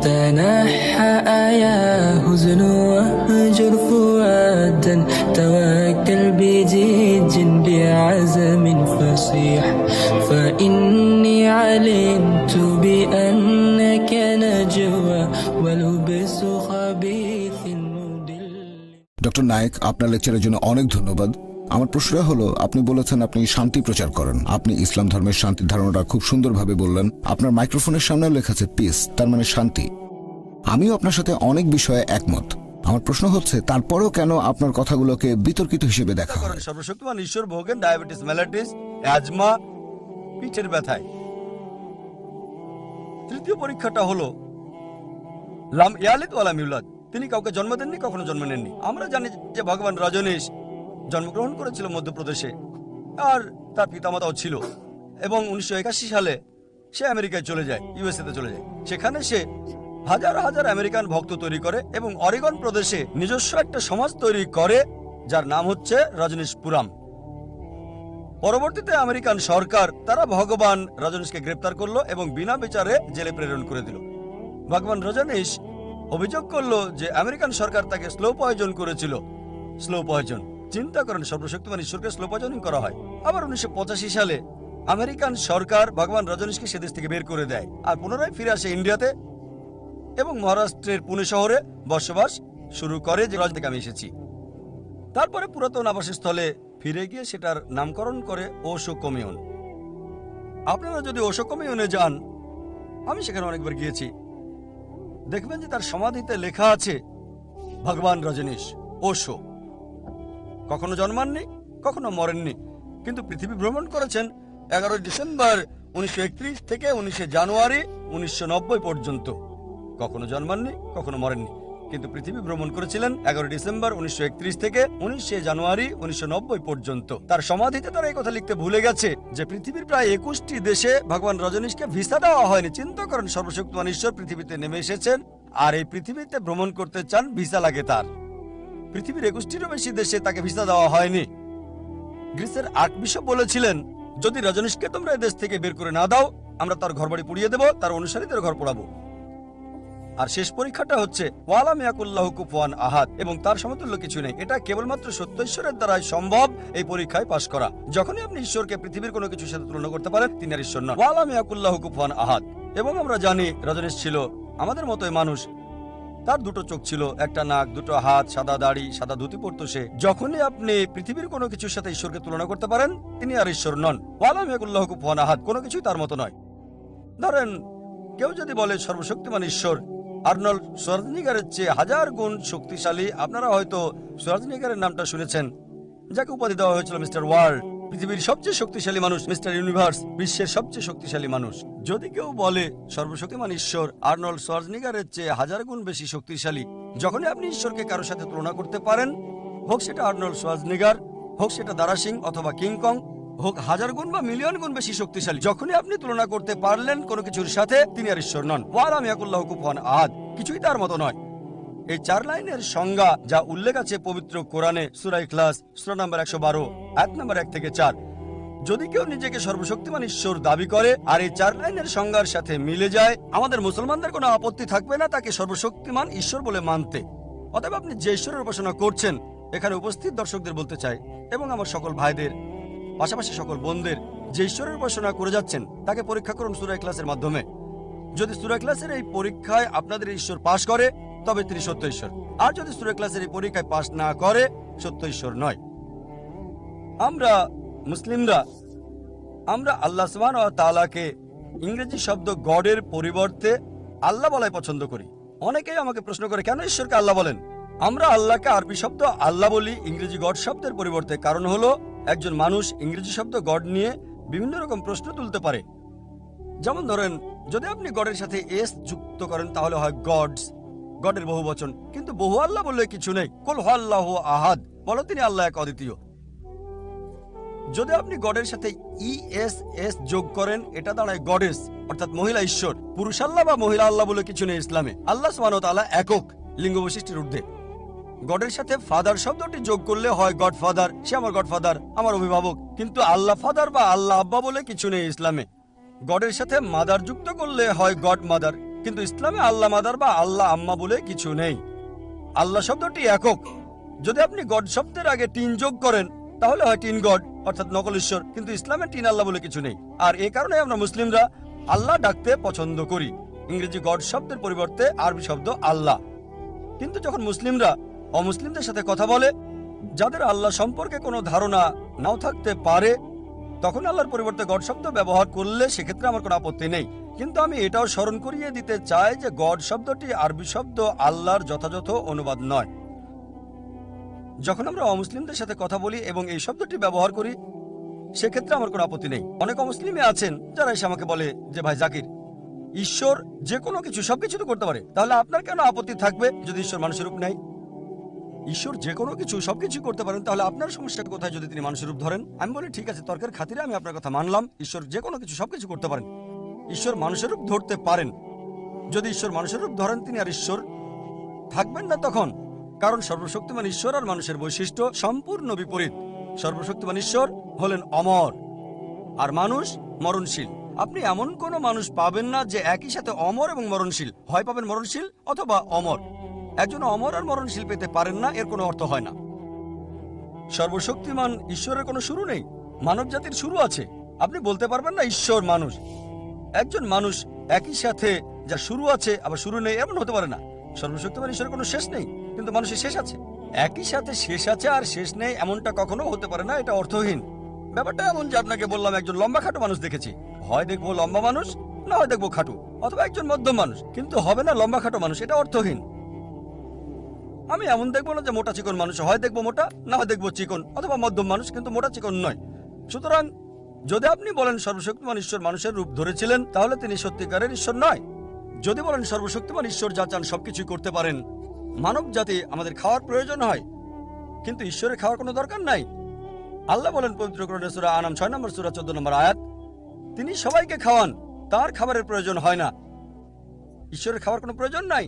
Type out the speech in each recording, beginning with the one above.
تنحى يا حزن واهجر فؤادا توكل بجد بعزم فصيح فإني علمت بأنك نجوى ولبس خبيث مدل. Doctor Naik, আপনার লেকচারের জন্য অনেক ধন্যবাদ। আমার প্রশ্ন হলো, আপনি বলেছেন আপনি শান্তি প্রচার করেন, আপনি ইসলাম ধর্মের শান্তির ধারণাটা খুব সুন্দরভাবে বললেন। আপনার মাইক্রোফোনের সামনেও লেখা আছে পিস, তার মানে শান্তি। আমিও আপনার সাথে অনেক বিষয়ে একমত। আমার প্রশ্ন হচ্ছে, তারপরেও কেন আপনার কথাগুলোকে বিতর্কিত হিসেবে দেখা হয়? সর্বশক্তিমান ঈশ্বর ভোগেন ডায়াবেটিস মেলাইটিস, অ্যাজমা, পিঠের ব্যথায়। তৃতীয় পরীক্ষাটা হলো লাম ইয়ালিদ ওয়া লাম ইউলাদ, তিনি কাউকে জন্ম দেননি, কখনো জন্ম নেননি। আমরা জানি যে ভগবান রজনীশ জন্মগ্রহণ করেছিল মধ্যপ্রদেশে, আর তার পিতামাতাও ছিল, এবং 1981 সালে সে আমেরিকায় চলে যায়, ইউএসএতে চলে যায়। সেখানে সে হাজার হাজার আমেরিকান ভক্ত তৈরি করে এবং অরিগন প্রদেশে নিজস্ব একটা সমাজ তৈরি করে যার নাম হচ্ছে রজনীশপুরাম। পরবর্তীতে আমেরিকান সরকার তারা ভগবান রজনীশকে গ্রেপ্তার করলো এবং বিনা বিচারে জেলে প্রেরণ করে দিল। ভগবান রজনীশ অভিযোগ করলো যে আমেরিকান সরকার তাকে স্লো পয়জন করেছিল। স্লো পয়জন, চিন্তা করেন, সর্বশক্তিমান ঈশ্বরকে স্লো পয়জনিং করা হয়। আবার 1985 সালে আমেরিকান সরকার ভগবান রজনীশকে সে দেশ থেকে বের করে দেয় আর পুনরায় ফিরে আসে ইন্ডিয়াতে এবং মহারাষ্ট্রের পুনে শহরে বসবাস শুরু করে, যে রাজ্য থেকে আমি এসেছি। তারপরে পুরাতন আবাসস্থলে ফিরে গিয়ে সেটার নামকরণ করে ওশো কমিউন। আপনারা যদি ওশো কমিউনে যান, আমি সেখানে অনেকবার গিয়েছি, দেখবেন যে তার সমাধিতে লেখা আছে ভগবান রজনীশ ওশো। কখনো জন্মাননি, কখনো মরেননি, কিন্তু পৃথিবী ভ্রমণ করেছেন 11 ডিসেম্বর 1931 থেকে 19 জানুয়ারি 1990 পর্যন্ত। কখনো জন্মাননি, কখনো মরেননি, কিন্তু পৃথিবী ভ্রমণ করেছিলেন 11 ডিসেম্বর 1931 থেকে 19 জানুয়ারি 1990 পর্যন্ত। তার সমাধিতে তারা এই কথা লিখতে ভুলে গেছে যে পৃথিবীর প্রায় 21টি দেশে ভগবান রজনীশকে ভিসা দেওয়া হয়নি। চিন্তা করেন, সর্বশক্তিমান ঈশ্বর পৃথিবীতে নেমে এসেছেন আর এই পৃথিবীতে ভ্রমণ করতে চান, ভিসা লাগে তার। পৃথিবীর 21টিরও বেশি দেশে তাকে ভিসা দেওয়া হয়নি। গ্রিসের আর্কবিশপ বলেছিলেন, যদি রজনীশকে তোমরা এই দেশ থেকে বের করে না দাও, আমরা তার ঘরবাড়ি পুড়িয়ে দেব, তার অনুসারীদের ঘর পোড়াবো। আর শেষ পরীক্ষাটা হচ্ছে ওয়ালাম ইয়াকুল্লাহু কুফুয়ান আহাদ, এবং তার সমতুল্য কিছু নেই। এটা কেবলমাত্র সত্য ঈশ্বরের দ্বারাই সম্ভব এই পরীক্ষায় পাশ করা। যখনই আপনি ঈশ্বরকে পৃথিবীর কোনো কিছুর সাথে তুলনা করতে পারেন, তিনি আর ঈশ্বর নন। ওয়ালাম ইয়াকুল্লাহু কুফুয়ান আহাদ। এবং আমরা জানি রজনীশ ছিল আমাদের মতোই মানুষ। তার দুটো চোখ ছিল, একটা নাক, দুটো হাত, সাদা দাড়ি, সাদা ধুতি পরতো সে। যখনই আপনি পৃথিবীর কোনো কিছুর সাথে ঈশ্বরকে তুলনা করতে পারেন, তিনি আর ঈশ্বর নন। ওয়ালাম ইয়াকুল্লাহু কুফুয়ান আহাদ, কোনো কিছুই তার মতো নয়। ধরেন, কেউ যদি বলে সর্বশক্তিমান ঈশ্বর আর্নল্ড শোয়ার্জনেগারের চেয়ে 1000 গুণ শক্তিশালী। আপনারা হয়তো শোয়ার্জনেগারের নামটা শুনেছেন, যাকে উপাধি দেওয়া হয়েছিল মিস্টার ওয়ার্ল্ড, পৃথিবীর সবচেয়ে শক্তিশালী মানুষ, মিস্টার ইউনিভার্স, বিশ্বের সবচেয়ে শক্তিশালী মানুষ। যদি কেউ বলে সর্বশক্তিমান ঈশ্বর আর্নল্ড শোয়ার্জনেগারের চেয়ে 1000 গুণ বেশি শক্তিশালী, যখনই আপনি ঈশ্বরকে কারোর সাথে তুলনা করতে পারেন, হোক সেটা আর্নল্ড শোয়ার্জনেগার, হোক সেটা দারা সিং অথবা কিংকং, হোক 1000 গুণ বা মিলিয়ন গুণ বেশি শক্তিশালী, যখনই আপনি তুলনা করতে পারলেন কোনো কিছুর সাথে, তিনি আর ঈশ্বর নন। ওয়ালাম ইয়াকুল্লাহু কুফুয়ান আহাদ, কিছুই তার মতো নয়। এই 4 লাইনের সংজ্ঞা যা উল্লেখ আছে পবিত্র কোরআনে সূরা ইখলাস সূরা নম্বর 112 আয়াত নম্বর 1 থেকে 4। যদি কেউ নিজেকে সর্বশক্তিমান ঈশ্বর দাবি করে আর এই 4 লাইনের সংজ্ঞার সাথে মিলে যায়, আমাদের মুসলমানদের কোনো আপত্তি থাকবে না তাকে সর্বশক্তিমান ঈশ্বর বলে মানতে। অতএব আপনি যে ঈশ্বরের উপাসনা করছেন, এখানে উপস্থিত দর্শকদের বলতে চাই এবং আমার সকল ভাইদের, পাশাপাশি সকল বোনদের, যে ঈশ্বরের উপাসনা করে যাচ্ছেন তাকে পরীক্ষা করুন সূরা ইখলাসের মাধ্যমে। যদি সূরা ইখলাসের এই পরীক্ষায় আপনাদের ঈশ্বর পাশ করে, তবে তিনি সত্য ঈশ্বর। আর যদি সূরা ইখলাসের এই পরীক্ষায় পাশ না করে, সত্য ঈশ্বর নয়। আমরা মুসলিমরা আল্লাহ সুবহানাহু ওয়া তাআলাকে ইংরেজি শব্দ গডের পরিবর্তে আল্লাহ বলাই পছন্দ করি। অনেকেই আমাকে প্রশ্ন করে, কেন ঈশ্বরকে আল্লাহ বলেন? আমরা আল্লাহকে আরবি শব্দ আল্লাহ বলি ইংরেজি গড শব্দের পরিবর্তে। কারণ হলো, একজন মানুষ ইংরেজি শব্দ গড নিয়ে বিভিন্ন রকম প্রশ্ন তুলতে পারে। যেমন ধরেন, যদি আপনি গডের সাথে এস যুক্ত করেন, তাহলে হয় গডস, গডের বহু বচন। কিন্তু বহু আল্লাহ বললে কিছু নেই। কুল হুয়াল্লাহু আহাদ, বলো তিনি আল্লাহ এক, অদ্বিতীয়। যদি আপনি গডের সাথে ইএস যোগ করেন, এটা দাঁড়ায় গডেস, অর্থাৎ মহিলা ঈশ্বর। পুরুষ আল্লাহ বা মহিলা আল্লাহ বলে কিছু নেই ইসলামে। আল্লাহ সুবহানাহু ওয়া তাআলা একক, লিঙ্গ বৈশিষ্ট্যের ঊর্ধ্বে। গডের সাথে ফাদার শব্দটি যোগ করলে হয় গড ফাদার, সে আমার গড ফাদার, আমার অভিভাবক। কিন্তু আল্লাহ ফাদার বা আল্লাহ আব্বা বলে কিছু নেই ইসলামে। গডের সাথে মাদার যুক্ত করলে হয় গড মাদার, কিন্তু ইসলামে আল্লাহ মাদার বা আল্লাহ আম্মা বলে কিছু নেই। আল্লাহ শব্দটি একক। যদি আপনি গড শব্দের আগে টিন যোগ করেন তাহলে হয় টিন গড, অর্থাৎ নকল ঈশ্বর। কিন্তু ইসলামে টিন আল্লাহ বলে কিছু নেই। আর এই কারণে আমরা মুসলিমরা আল্লাহ ডাকতে পছন্দ করি, ইংরেজি গড শব্দের পরিবর্তে আরবি শব্দ আল্লাহ। কিন্তু যখন মুসলিমরা অমুসলিমদের সাথে কথা বলে, যাদের আল্লাহ সম্পর্কে কোনো ধারণা নাও থাকতে পারে, তখন আল্লাহর পরিবর্তে গড শব্দ ব্যবহার করলে সেক্ষেত্রে আমার কোনো আপত্তি নেই। কিন্তু আমি এটাও স্মরণ করিয়ে দিতে চাই যে গড শব্দটি আরবি শব্দ আল্লাহর যথাযথ অনুবাদ নয়। যখন আমরা অমুসলিমদের সাথে কথা বলি এবং এই শব্দটি ব্যবহার করি, সেক্ষেত্রে আমার কোনো আপত্তি নেই। অনেক অমুসলিমই আছেন যারা এসে আমাকে বলে যে ভাই জাকির, ঈশ্বর যে কোনো কিছু সবকিছু তো করতে পারে, তাহলে আপনার কেন আপত্তি থাকবে যদি ঈশ্বর মানুষের রূপ নেয়? ঈশ্বর যে কোনো কিছু সবকিছু করতে পারেন, তাহলে আপনার সমস্যা কোথায় যদি তিনি মানুষের রূপ ধরেন? আমি বলি ঠিক আছে, তর্কের খাতিরে আমি আপনার কথা মানলাম, ঈশ্বর যে কোনো কিছু সবকিছু করতে পারেন। ঈশ্বর মানুষের রূপ ধরতে পারেন। যদি ঈশ্বর মানুষের রূপ ধরেন, তিনি আর ঈশ্বর থাকবেন না তখন। কারণ সর্বশক্তিমান ঈশ্বর আর মানুষের বৈশিষ্ট্য সম্পূর্ণ বিপরীত। সর্বশক্তিমান ঈশ্বর হলেন অমর, আর মানুষ মরণশীল। আপনি এমন কোনো মানুষ পাবেন না যে একই সাথে অমর এবং মরণশীল। হয় পাবেন মরণশীল অথবা অমর। একজন অমর আর মরণশীল পেতে পারেন না, এর কোনো অর্থ হয় না। সর্বশক্তিমান ঈশ্বরের কোনো শুরু নেই, মানব জাতির শুরু আছে। আপনি বলতে পারবেন না ঈশ্বর মানুষ। একজন মানুষ একই সাথে যা শুরু আছে আবার শুরু নেই, এমন হতে পারে না। সর্বশক্তিমান ঈশ্বরের কোনো শেষ নেই, কিন্তু মানুষের শেষ আছে। একই সাথে শেষ আছে আর শেষ নেই, এমনটা কখনো হতে পারে না। এটা অর্থহীন। ব্যাপারটা এমন যে আপনাকে বললাম একজন লম্বা খাটো মানুষ দেখেছি, হয় দেখবো লম্বা মানুষ, না হয় দেখবো খাটো, অথবা একজন মধ্যম মানুষ, কিন্তু হবে না লম্বা খাটো মানুষ। এটা অর্থহীন। আমি এমন দেখবো না যে মোটা চিকন মানুষ, হয় দেখবো মোটা, না হয় দেখবো চিকন, অথবা মধ্যম মানুষ, কিন্তু মোটা চিকন নয়। সুতরাং যদি আপনি বলেন সর্বশক্তিমান ঈশ্বর মানুষের রূপ ধরেছিলেন, তাহলে তিনি সত্যিকারের ঈশ্বর নয়। যদি বলেন সর্বশক্তিমান ঈশ্বর যা চান সবকিছু করতে পারেন, মানব জাতি আমাদের খাওয়ার প্রয়োজন হয়, কিন্তু ঈশ্বরের খাওয়ার কোনো দরকার নাই। আল্লাহ বলেন পবিত্র কোরআনে সূরা আনাম 6 নম্বর সূরা 14 নম্বর আয়াত, তিনি সবাইকে খাওয়ান, তার খাবারের প্রয়োজন হয় না। ঈশ্বরের খাওয়ার কোনো প্রয়োজন নাই।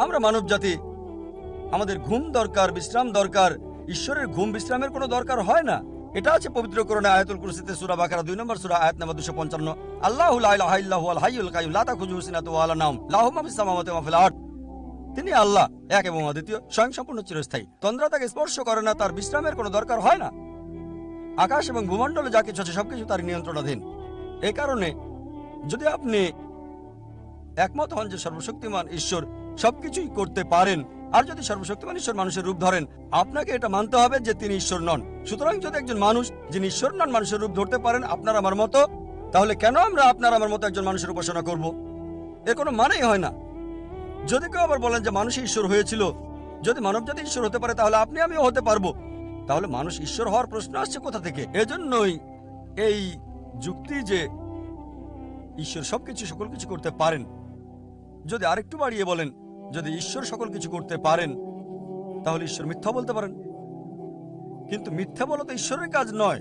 আমরা মানব জাতি, আমাদের ঘুম দরকার, বিশ্রাম দরকার। ঈশ্বরের ঘুম বিশ্রামের কোনো দরকার হয় না। এটা আছে পবিত্র কোরআনে আয়াতুল কুরসিতে সূরা বাকারা 2 নম্বর সূরা আয়াত নম্বর 255, আল্লাহু লা ইলাহা ইল্লা হুয়াল হাইয়ুল কাইয়্যুম লা তাখুযুহু সিনাতুন ওয়া লা নাওম লাহু মা ফিস সামাওয়াতি ওয়া মা ফিল আরদ। তিনি আল্লাহ, এক এবং অদ্বিতীয়, স্বয়ং সম্পূর্ণ, চিরস্থায়ী। তন্দ্রা তাকে স্পর্শ করে না, তার বিশ্রামের কোনো দরকার হয় না। আকাশ এবং ভূমণ্ডলে যা কিছু আছে সবকিছু তার নিয়ন্ত্রণাধীন। এই কারণে যদি আপনি একমত হন যে সর্বশক্তিমান ঈশ্বর সবকিছুই করতে পারেন, আর যদি সর্বশক্তিমান ঈশ্বর মানুষের রূপ ধরেন, আপনাকে এটা মানতে হবে যে তিনি ঈশ্বর নন। সুতরাং যদি একজন মানুষ যিনি ঈশ্বর নন মানুষের রূপ ধরতে পারেন আপনার আমার মতো, তাহলে কেন আমরা আপনার আমার মতো একজন মানুষের উপাসনা করব? এর কোনো মানেই হয় না। যদি কেউ আবার বলেন যে মানুষ ঈশ্বর হয়েছিল, যদি মানবজাতি ঈশ্বর হতে পারে তাহলে আপনি আমিও হতে পারবো, তাহলে মানুষ ঈশ্বর হওয়ার প্রশ্ন আসছে কোথা থেকে? এজন্যই এই যুক্তি যে ঈশ্বর সবকিছু সকল কিছু করতে পারেন। যদি আরেকটু বাড়িয়ে বলেন, যদি ঈশ্বর সকল কিছু করতে পারেন, তাহলে ঈশ্বর মিথ্যা বলতে পারেন। কিন্তু মিথ্যা বলা তো ঈশ্বরের কাজ নয়।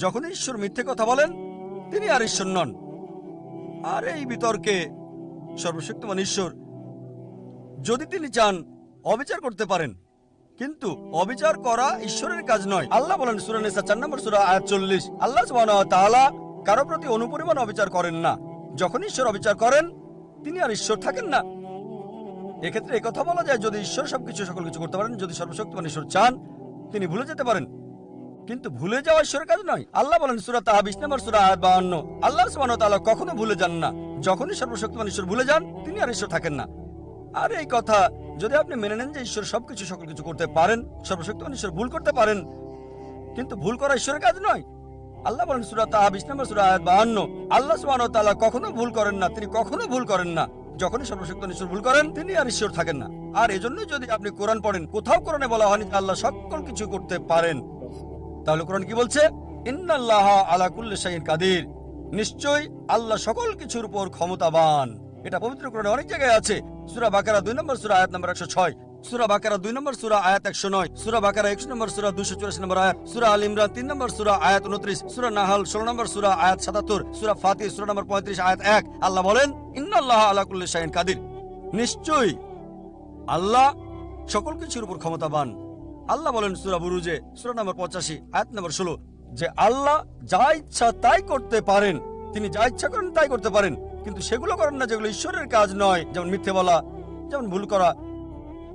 যখন ঈশ্বর মিথ্যে কথা বলেন, তিনি আর ঈশ্বর নন। আর এই বিতর্কে সর্বশক্তিমান ঈশ্বর যদি তিনি চান অবিচার করতে পারেন, কিন্তু অবিচার করা ঈশ্বরের কাজ নয়। আল্লাহ বলেন সূরা নিসা 4 নম্বর সূরা আয়াত 40, আল্লাহ সুবহানাহু ওয়া তাআলা কারো প্রতি অনুপরিমাণ অবিচার করেন না। যখন ঈশ্বর অবিচার করেন, তিনি আর ঈশ্বর থাকেন না। এক্ষেত্রে এই কথা বলা যায়, যদি ঈশ্বর সবকিছু সকল কিছু করতে পারেন, যদি সর্বশক্তিমান ঈশ্বর চান, তিনি ভুলে যেতে পারেন, কিন্তু ভুলে যাওয়া ঈশ্বরের কাজ নয়। আল্লাহ বলেন সূরা তাহা 20 নম্বর সূরা আয়াত 52, আল্লাহ সুবহানাহু ওয়া তাআলা কখনো ভুলে যান না। যখনই সর্বশক্তিমান ঈশ্বর ভুলে যান, তিনি আর ঈশ্বর থাকেন না। আর এই কথা যদি আপনি মেনে নেন যে ঈশ্বর সবকিছু সকল কিছু করতে পারেন, সর্বশক্তিমান ঈশ্বর ভুল করতে পারেন, কিন্তু ভুল করা ঈশ্বরের কাজ নয়। আল্লাহ বলেন সূরা তাহা 20 নম্বর সূরা আয়াত 52, আল্লাহ সুবহানাহু ওয়া তাআলা কখনো ভুল করেন না, তিনি কখনো ভুল করেন না। যখনই সর্বশক্তিমান ঈশ্বর ভুল করেন, তিনি আর ঈশ্বর থাকেন না। আর এজন্য যদি আপনি কোরআন পড়েন, কোথাও কোরআনে বলা হয়নি যে আল্লাহ সকল কিছু করতে পারেন। তাহলে কোরআন কি বলছে? ইন্নাল্লাহা আলা কুল্লি শাইইন কাদির, নিশ্চয়ই আল্লাহ সকল কিছুর উপর ক্ষমতাবান। এটা পবিত্র কোরআনে অনেক জায়গায় আছে। সূরা বাকারা 2 নম্বর সূরা আয়াত নম্বর 106, সূরা বাকারা 2 নম্বর সূরা আয়াত 109, সূরা বাকারা 21 নম্বর সূরা 284 নম্বর আয়াত, সূরা আল ইমরান 3 নম্বর সূরা আয়াত 29, সূরা নাহাল 16 নম্বর সূরা আয়াত 77, সূরা ফাতির সূরা নম্বর 35 আয়াত 1। আল্লাহ বলেন ইন্নাল্লাহা আলা কুল্লি শাইইন কাদির, নিশ্চয়ই আল্লাহ সকল কিছুর উপর ক্ষমতাবান। আল্লাহ বলেন সূরা বুরুজে সূরা নম্বর 85 আয়াত নম্বর 16 যে আল্লাহ যা ইচ্ছা তাই করতে পারেন, তিনি যা ইচ্ছা করেন তাই করতে পারেন। কিন্তু সেগুলো করেন না যেগুলো ঈশ্বরের কাজ নয়, যেমন মিথ্যে বলা, যেমন ভুল করা,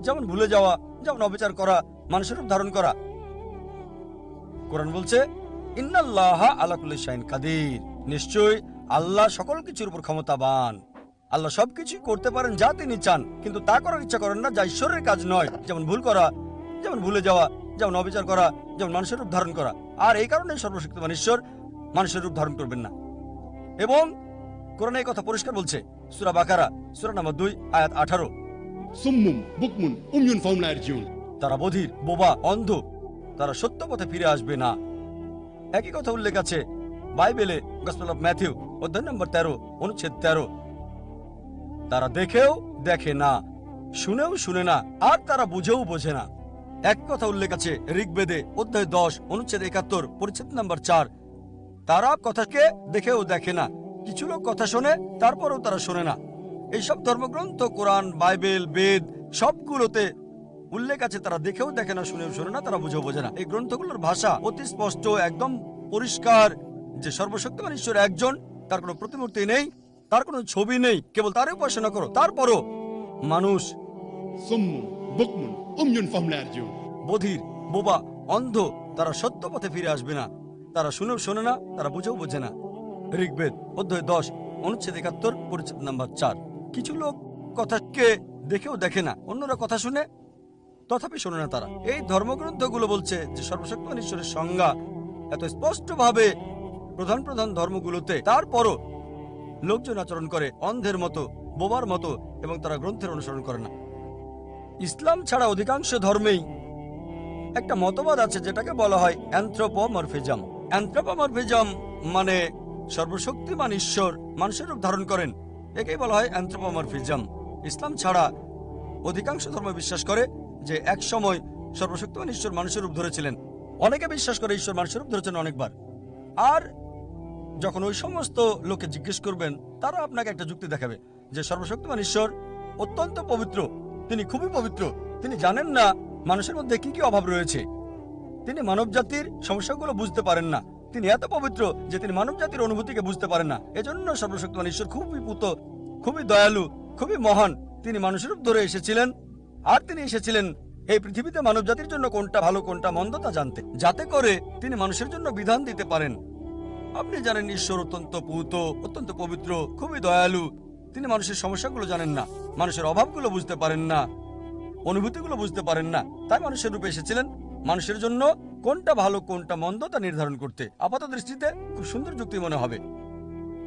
যেমন ভুলে যাওয়া, যেমন অবিচার করা, মানুষের রূপ ধারণ করা। কোরআন বলছে ইন্নাল্লাহা আলা কুল্লি শাইইন কাদির, নিশ্চয়ই আল্লাহ সকল কিছুর উপর ক্ষমতাবান। আল্লাহ সবকিছু করতে পারেন যা তিনি চান, কিন্তু তা করার ইচ্ছা করেন না যা ঈশ্বরের কাজ নয়, যেমন ভুল করা, যেমন ভুলে যাওয়া, যেমন অবিচার করা, যেমন মানুষের রূপ ধারণ করা। আর এই কারণে সর্বশক্তিমান ঈশ্বর মানুষের রূপ ধারণ করবেন না। এবং কোরআনে এই কথা পরিষ্কার বলছে, সূরা বাকারা সূরা নম্বর 2 আয়াত 18, সুম্মুম বুকমুন উময়ুন ফাহুম লা ইয়ারজিউন। তারা বধির, বোবা, অন্ধ, তারা সত্য পথে ফিরে আসবে না। একই কথা উল্লেখ আছে বাইবেলে, গসপেল অফ ম্যাথিউ অধ্যায় নম্বর 13 অনুচ্ছেদ 13। তারা দেখেও দেখে না, শুনেও শুনে না, আর তারা বুঝেও বোঝে না। এক কথা উল্লেখ আছে ঋগ্বেদে অধ্যায় 10 অনুচ্ছেদ 71 পরিচ্ছেদ নম্বর 4। তারা কথাকে দেখেও দেখে না, কিছু লোক কথা শোনে তারপরেও তারা শোনে না। এইসব ধর্মগ্রন্থ, কোরআন, বাইবেল, বেদ সবগুলোতে উল্লেখ আছে তারা দেখেও দেখে না, শুনেও শোনে না, তারা বুঝেও বোঝে না। এই গ্রন্থগুলোর ভাষা অতি স্পষ্ট, একদম পরিষ্কার যে সর্বশক্তিমান ঈশ্বর একজন, তার কোনো প্রতিমূর্তি নেই, তার কোনো ছবি নেই, কেবল তারই উপাসনা করো। তারপরও মানুষ সুম্মুম বুকমুন উময়ুন ফাহুম লা ইয়ারজিউন। বধির, বোবা, অন্ধ, তারা সত্য পথে ফিরে আসবে না। তারা শুনেও শোনে না, তারা বুঝেও বোঝে না। ঋগ্বেদ অধ্যায় 10 অনুচ্ছেদ 71 পরিচ্ছেদ নাম্বার 4। কিছু লোক কথাকে দেখেও দেখে না, অন্যরা কথা শুনে তথাপি শোনে না তারা। এই ধর্মগ্রন্থগুলো বলছে যে সর্বশক্তিমান ঈশ্বরের সংজ্ঞা এত স্পষ্টভাবে প্রধান প্রধান ধর্মগুলোতে, তারপরও লোকজন আচরণ করে অন্ধের মতো, বোবার মতো, এবং তারা গ্রন্থের অনুসরণ করে না। ইসলাম ছাড়া অধিকাংশ ধর্মেই একটা মতবাদ আছে যেটাকে বলা হয় অ্যানথ্রোপোমরফিজম। অ্যানথ্রোপোমরফিজম মানে সর্বশক্তিমান ঈশ্বর মানুষের রূপ ধারণ করেন, একেই বলা হয় অ্যানথ্রোপোমরফিজম। ইসলাম ছাড়া অধিকাংশ ধর্ম বিশ্বাস করে যে এক সময় সর্বশক্তিমান ঈশ্বর মানুষের রূপ ধরেছিলেন। অনেকে বিশ্বাস করে ঈশ্বর মানুষের রূপ ধরেছেন অনেকবার। আর যখন ওই সমস্ত লোকে জিজ্ঞেস করবেন, তারা আপনাকে একটা যুক্তি দেখাবে যে সর্বশক্তিমান ঈশ্বর অত্যন্ত পবিত্র, তিনি খুবই পবিত্র, তিনি জানেন না মানুষের মধ্যে কি কি অভাব রয়েছে, তিনি মানব জাতির সমস্যাগুলো বুঝতে পারেন না, তিনি এত পবিত্র যে তিনি মানব জাতির অনুভূতিকে বুঝতে পারেন না। এজন্য সর্বশক্তিমান ঈশ্বর খুবই পুত, খুবই দয়ালু, খুবই মহান। তিনি মানুষের রূপ ধরে এসেছিলেন, আর তিনি এসেছিলেন এই পৃথিবীতে মানব জাতির জন্য কোনটা ভালো কোনটা মন্দ তা জানতে, যাতে করে তিনি মানুষের জন্য বিধান দিতে পারেন। আপনি জানেন ঈশ্বর অত্যন্ত পুত, অত্যন্ত পবিত্র, খুবই দয়ালু। তিনি মানুষের সমস্যাগুলো জানেন না, মানুষের অভাবগুলো বুঝতে পারেন না, অনুভূতিগুলো বুঝতে পারেন না। তাই মানুষের রূপে এসেছিলেন মানুষের জন্য কোনটা ভালো কোনটা মন্দ তা নির্ধারণ করতে। আপাত দৃষ্টিতে খুব সুন্দর যুক্তি মনে হবে,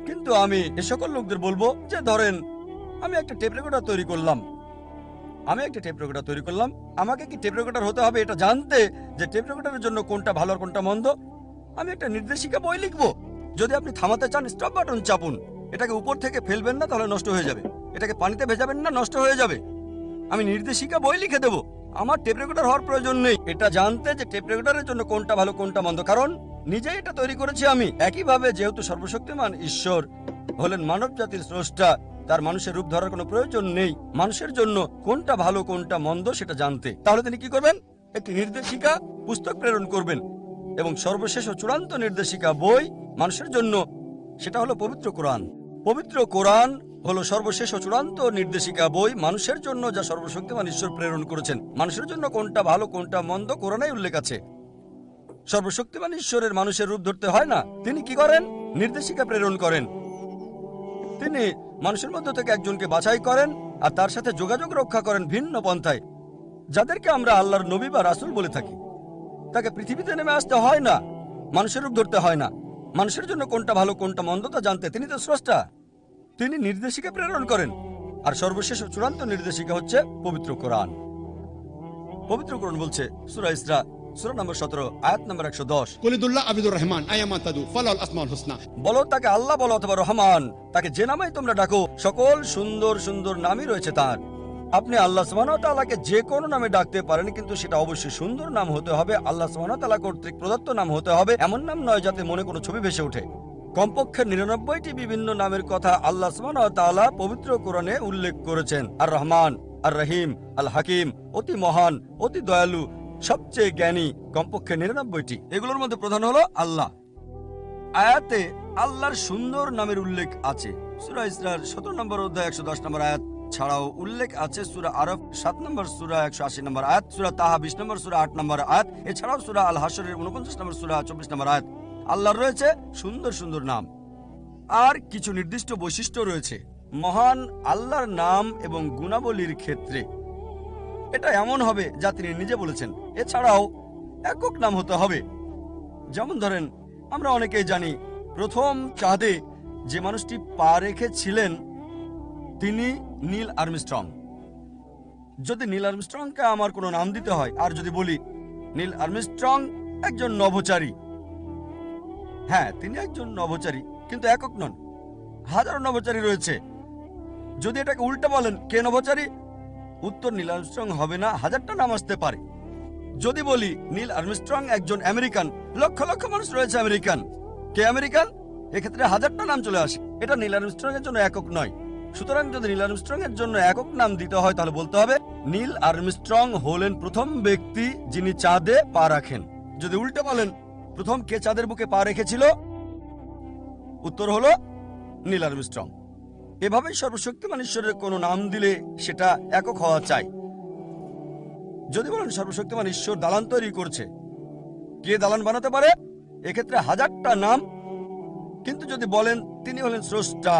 কিন্তু আমি এ সকল লোকদের বলবো যে ধরেন আমি একটা টেপ রেকর্ডার তৈরি করলাম, আমাকে কি টেপ রেকর্ডার হতে হবে এটা জানতে যে টেপ রেকর্ডারের জন্য কোনটা ভালো আর কোনটা মন্দ? আমি একটা নির্দেশিকা বই লিখবো। যদি আপনি থামাতে চান স্টপ বাটন চাপুন, এটাকে উপর থেকে ফেলবেন না তাহলে নষ্ট হয়ে যাবে, এটাকে পানিতে ভেজাবেন না নষ্ট হয়ে যাবে। আমি নির্দেশিকা বই লিখে দেবো, আমার টেপ রেকর্ডার হওয়ার প্রয়োজন নেই এটা জানতে যে টেপ রেকর্ডারের জন্য কোনটা ভালো কোনটা মন্দ, কারণ নিজেই এটা তৈরি করেছি আমি। একইভাবে যেহেতু সর্বশক্তিমান ঈশ্বর হলেন মানব জাতির স্রষ্টা, তার মানুষের রূপ ধরার কোনো প্রয়োজন নেই মানুষের জন্য কোনটা ভালো কোনটা মন্দ সেটা জানতে। তাহলে তিনি কি করবেন? একটি নির্দেশিকা পুস্তক প্রেরণ করবেন, এবং সর্বশেষ ও চূড়ান্ত নির্দেশিকা বই মানুষের জন্য, সেটা হলো পবিত্র কোরআন। পবিত্র কোরআন হলো সর্বশেষ ও চূড়ান্ত নির্দেশিকা বই মানুষের জন্য, যা সর্বশক্তিমান ঈশ্বর প্রেরণ করেছেন। মানুষের জন্য কোনটা ভালো কোনটা মন্দ কোরআনেই উল্লেখ আছে। সর্বশক্তিমান ঈশ্বরের মানুষের রূপ ধরতে হয় না, তিনি কি করেন? নির্দেশিকা প্রেরণ করেন। তিনি মানুষের মধ্য থেকে একজনকে বাছাই করেন আর তার সাথে যোগাযোগ রক্ষা করেন ভিন্ন পন্থায়, যাদেরকে আমরা আল্লাহর নবী বা রাসূল বলে থাকি। তাকে পৃথিবীতে নেমে আসতে হয় না, মানুষের রূপ ধরতে হয় না, মানুষের জন্য কোনটা ভালো কোনটা মন্দ তা জানতে। তিনি তো স্রষ্টা, তিনি নির্দেশিকা প্রেরণ করেন। আর সর্বশেষ ও চূড়ান্ত নির্দেশিকা হচ্ছে পবিত্র কোরআন। পবিত্র কোরআন বলছে সূরা ইসরা সূরা নম্বর 17 আয়াত নম্বর 110, কুলিদুল্লাহ আবিদুর রহমান আয়ামা তাদু ফালাল আসমাউল হুসনা। বলো তাকে আল্লাহ বলো অথবা রহমান, তাকে যে নামেই তোমরা ডাকো সকল সুন্দর সুন্দর নামই রয়েছে তার। আপনি আল্লাহ সুবহানাহু ওয়া তাআলাকে যে কোনো নামে ডাকতে পারেন, কিন্তু সেটা অবশ্যই সুন্দর নাম হতে হবে, আল্লাহ সুবহানাহু ওয়া তাআলা কর্তৃক প্রদত্ত নাম হতে হবে, এমন নাম নয় যাতে মনে কোনো ছবি ভেসে ওঠে। কমপক্ষে 99টি বিভিন্ন নামের কথা আল্লাহ সুবহানাহু ওয়া তাআলা পবিত্র কোরআনে উল্লেখ করেছেন। আর রহমান, আর রহিম, আল হাকিম, অতি মহান, অতি দয়ালু, সবচেয়ে জ্ঞানী, কমপক্ষে 99টি। এগুলোর মধ্যে প্রধান হলো আল্লাহ। আয়াতে আল্লাহর সুন্দর নামের উল্লেখ আছে, সূরা ইসরার 17 নম্বর অধ্যায় 110 নম্বর আয়াত ছাড়াও উল্লেখ আছে সূরা আরফ 7 নম্বর সূরা 180 নম্বর আয়াত, সূরা তাহা 20 নম্বর সূরা 8 নম্বর আয়াত, এছাড়াও সূরা আল হাশরের 49 নম্বর সূরা 24 নম্বর আয়াত। আল্লাহর রয়েছে সুন্দর সুন্দর নাম আর কিছু নির্দিষ্ট বৈশিষ্ট্য রয়েছে মহান আল্লাহর নাম এবং গুণাবলীর ক্ষেত্রে। এটা এমন হবে যা তিনি নিজে বলেছেন। এছাড়াও একক নাম হতে হবে। যেমন ধরেন, আমরা অনেকেই জানি প্রথম চাঁদে যে মানুষটি পা রেখেছিলেন তিনি নীল আর্মস্ট্রং। যদি নীল আর্মস্ট্রংকে আমার কোনো নাম দিতে হয়, আর যদি বলি নীল আর্মস্ট্রং একজন নভোচারী, হ্যাঁ তিনি একজন নভোচারী, কিন্তু একক নন, হাজারো নভোচারী রয়েছে। যদি এটাকে উল্টা বলেন কে নভোচারী, উত্তর নীল আর্মস্ট্রং হবে না, হাজারটা নাম আসতে পারে। যদি বলি নীল আর্মস্ট্রং একজন আমেরিকান, লক্ষ লক্ষ মানুষ রয়েছে আমেরিকান, কে আমেরিকান, এক্ষেত্রে হাজারটা নাম চলে আসে। এটা নীল আর্মস্ট্রং এর জন্য একক নয়। সুতরাং যদি নীল আর্মস্ট্রং এর জন্য একক নাম দিতে হয় তাহলে বলতে হবে নীল আর্মস্ট্রং হলেন প্রথম ব্যক্তি যিনি চাঁদে পা রাখেন। যদি উল্টে বলেন প্রথম কে চাঁদের বুকে পা রেখেছিল, উত্তর হলো নীল আর্মস্ট্রং। এভাবেই সর্বশক্তিমান ঈশ্বরের কোনো নাম দিলে সেটা একক হওয়া চাই। যদি বলেন সর্বশক্তিমান ঈশ্বর দালান তৈরি করছে, কে দালান বানাতে পারে, এক্ষেত্রে হাজারটা নাম। কিন্তু যদি বলেন তিনি হলেন স্রষ্টা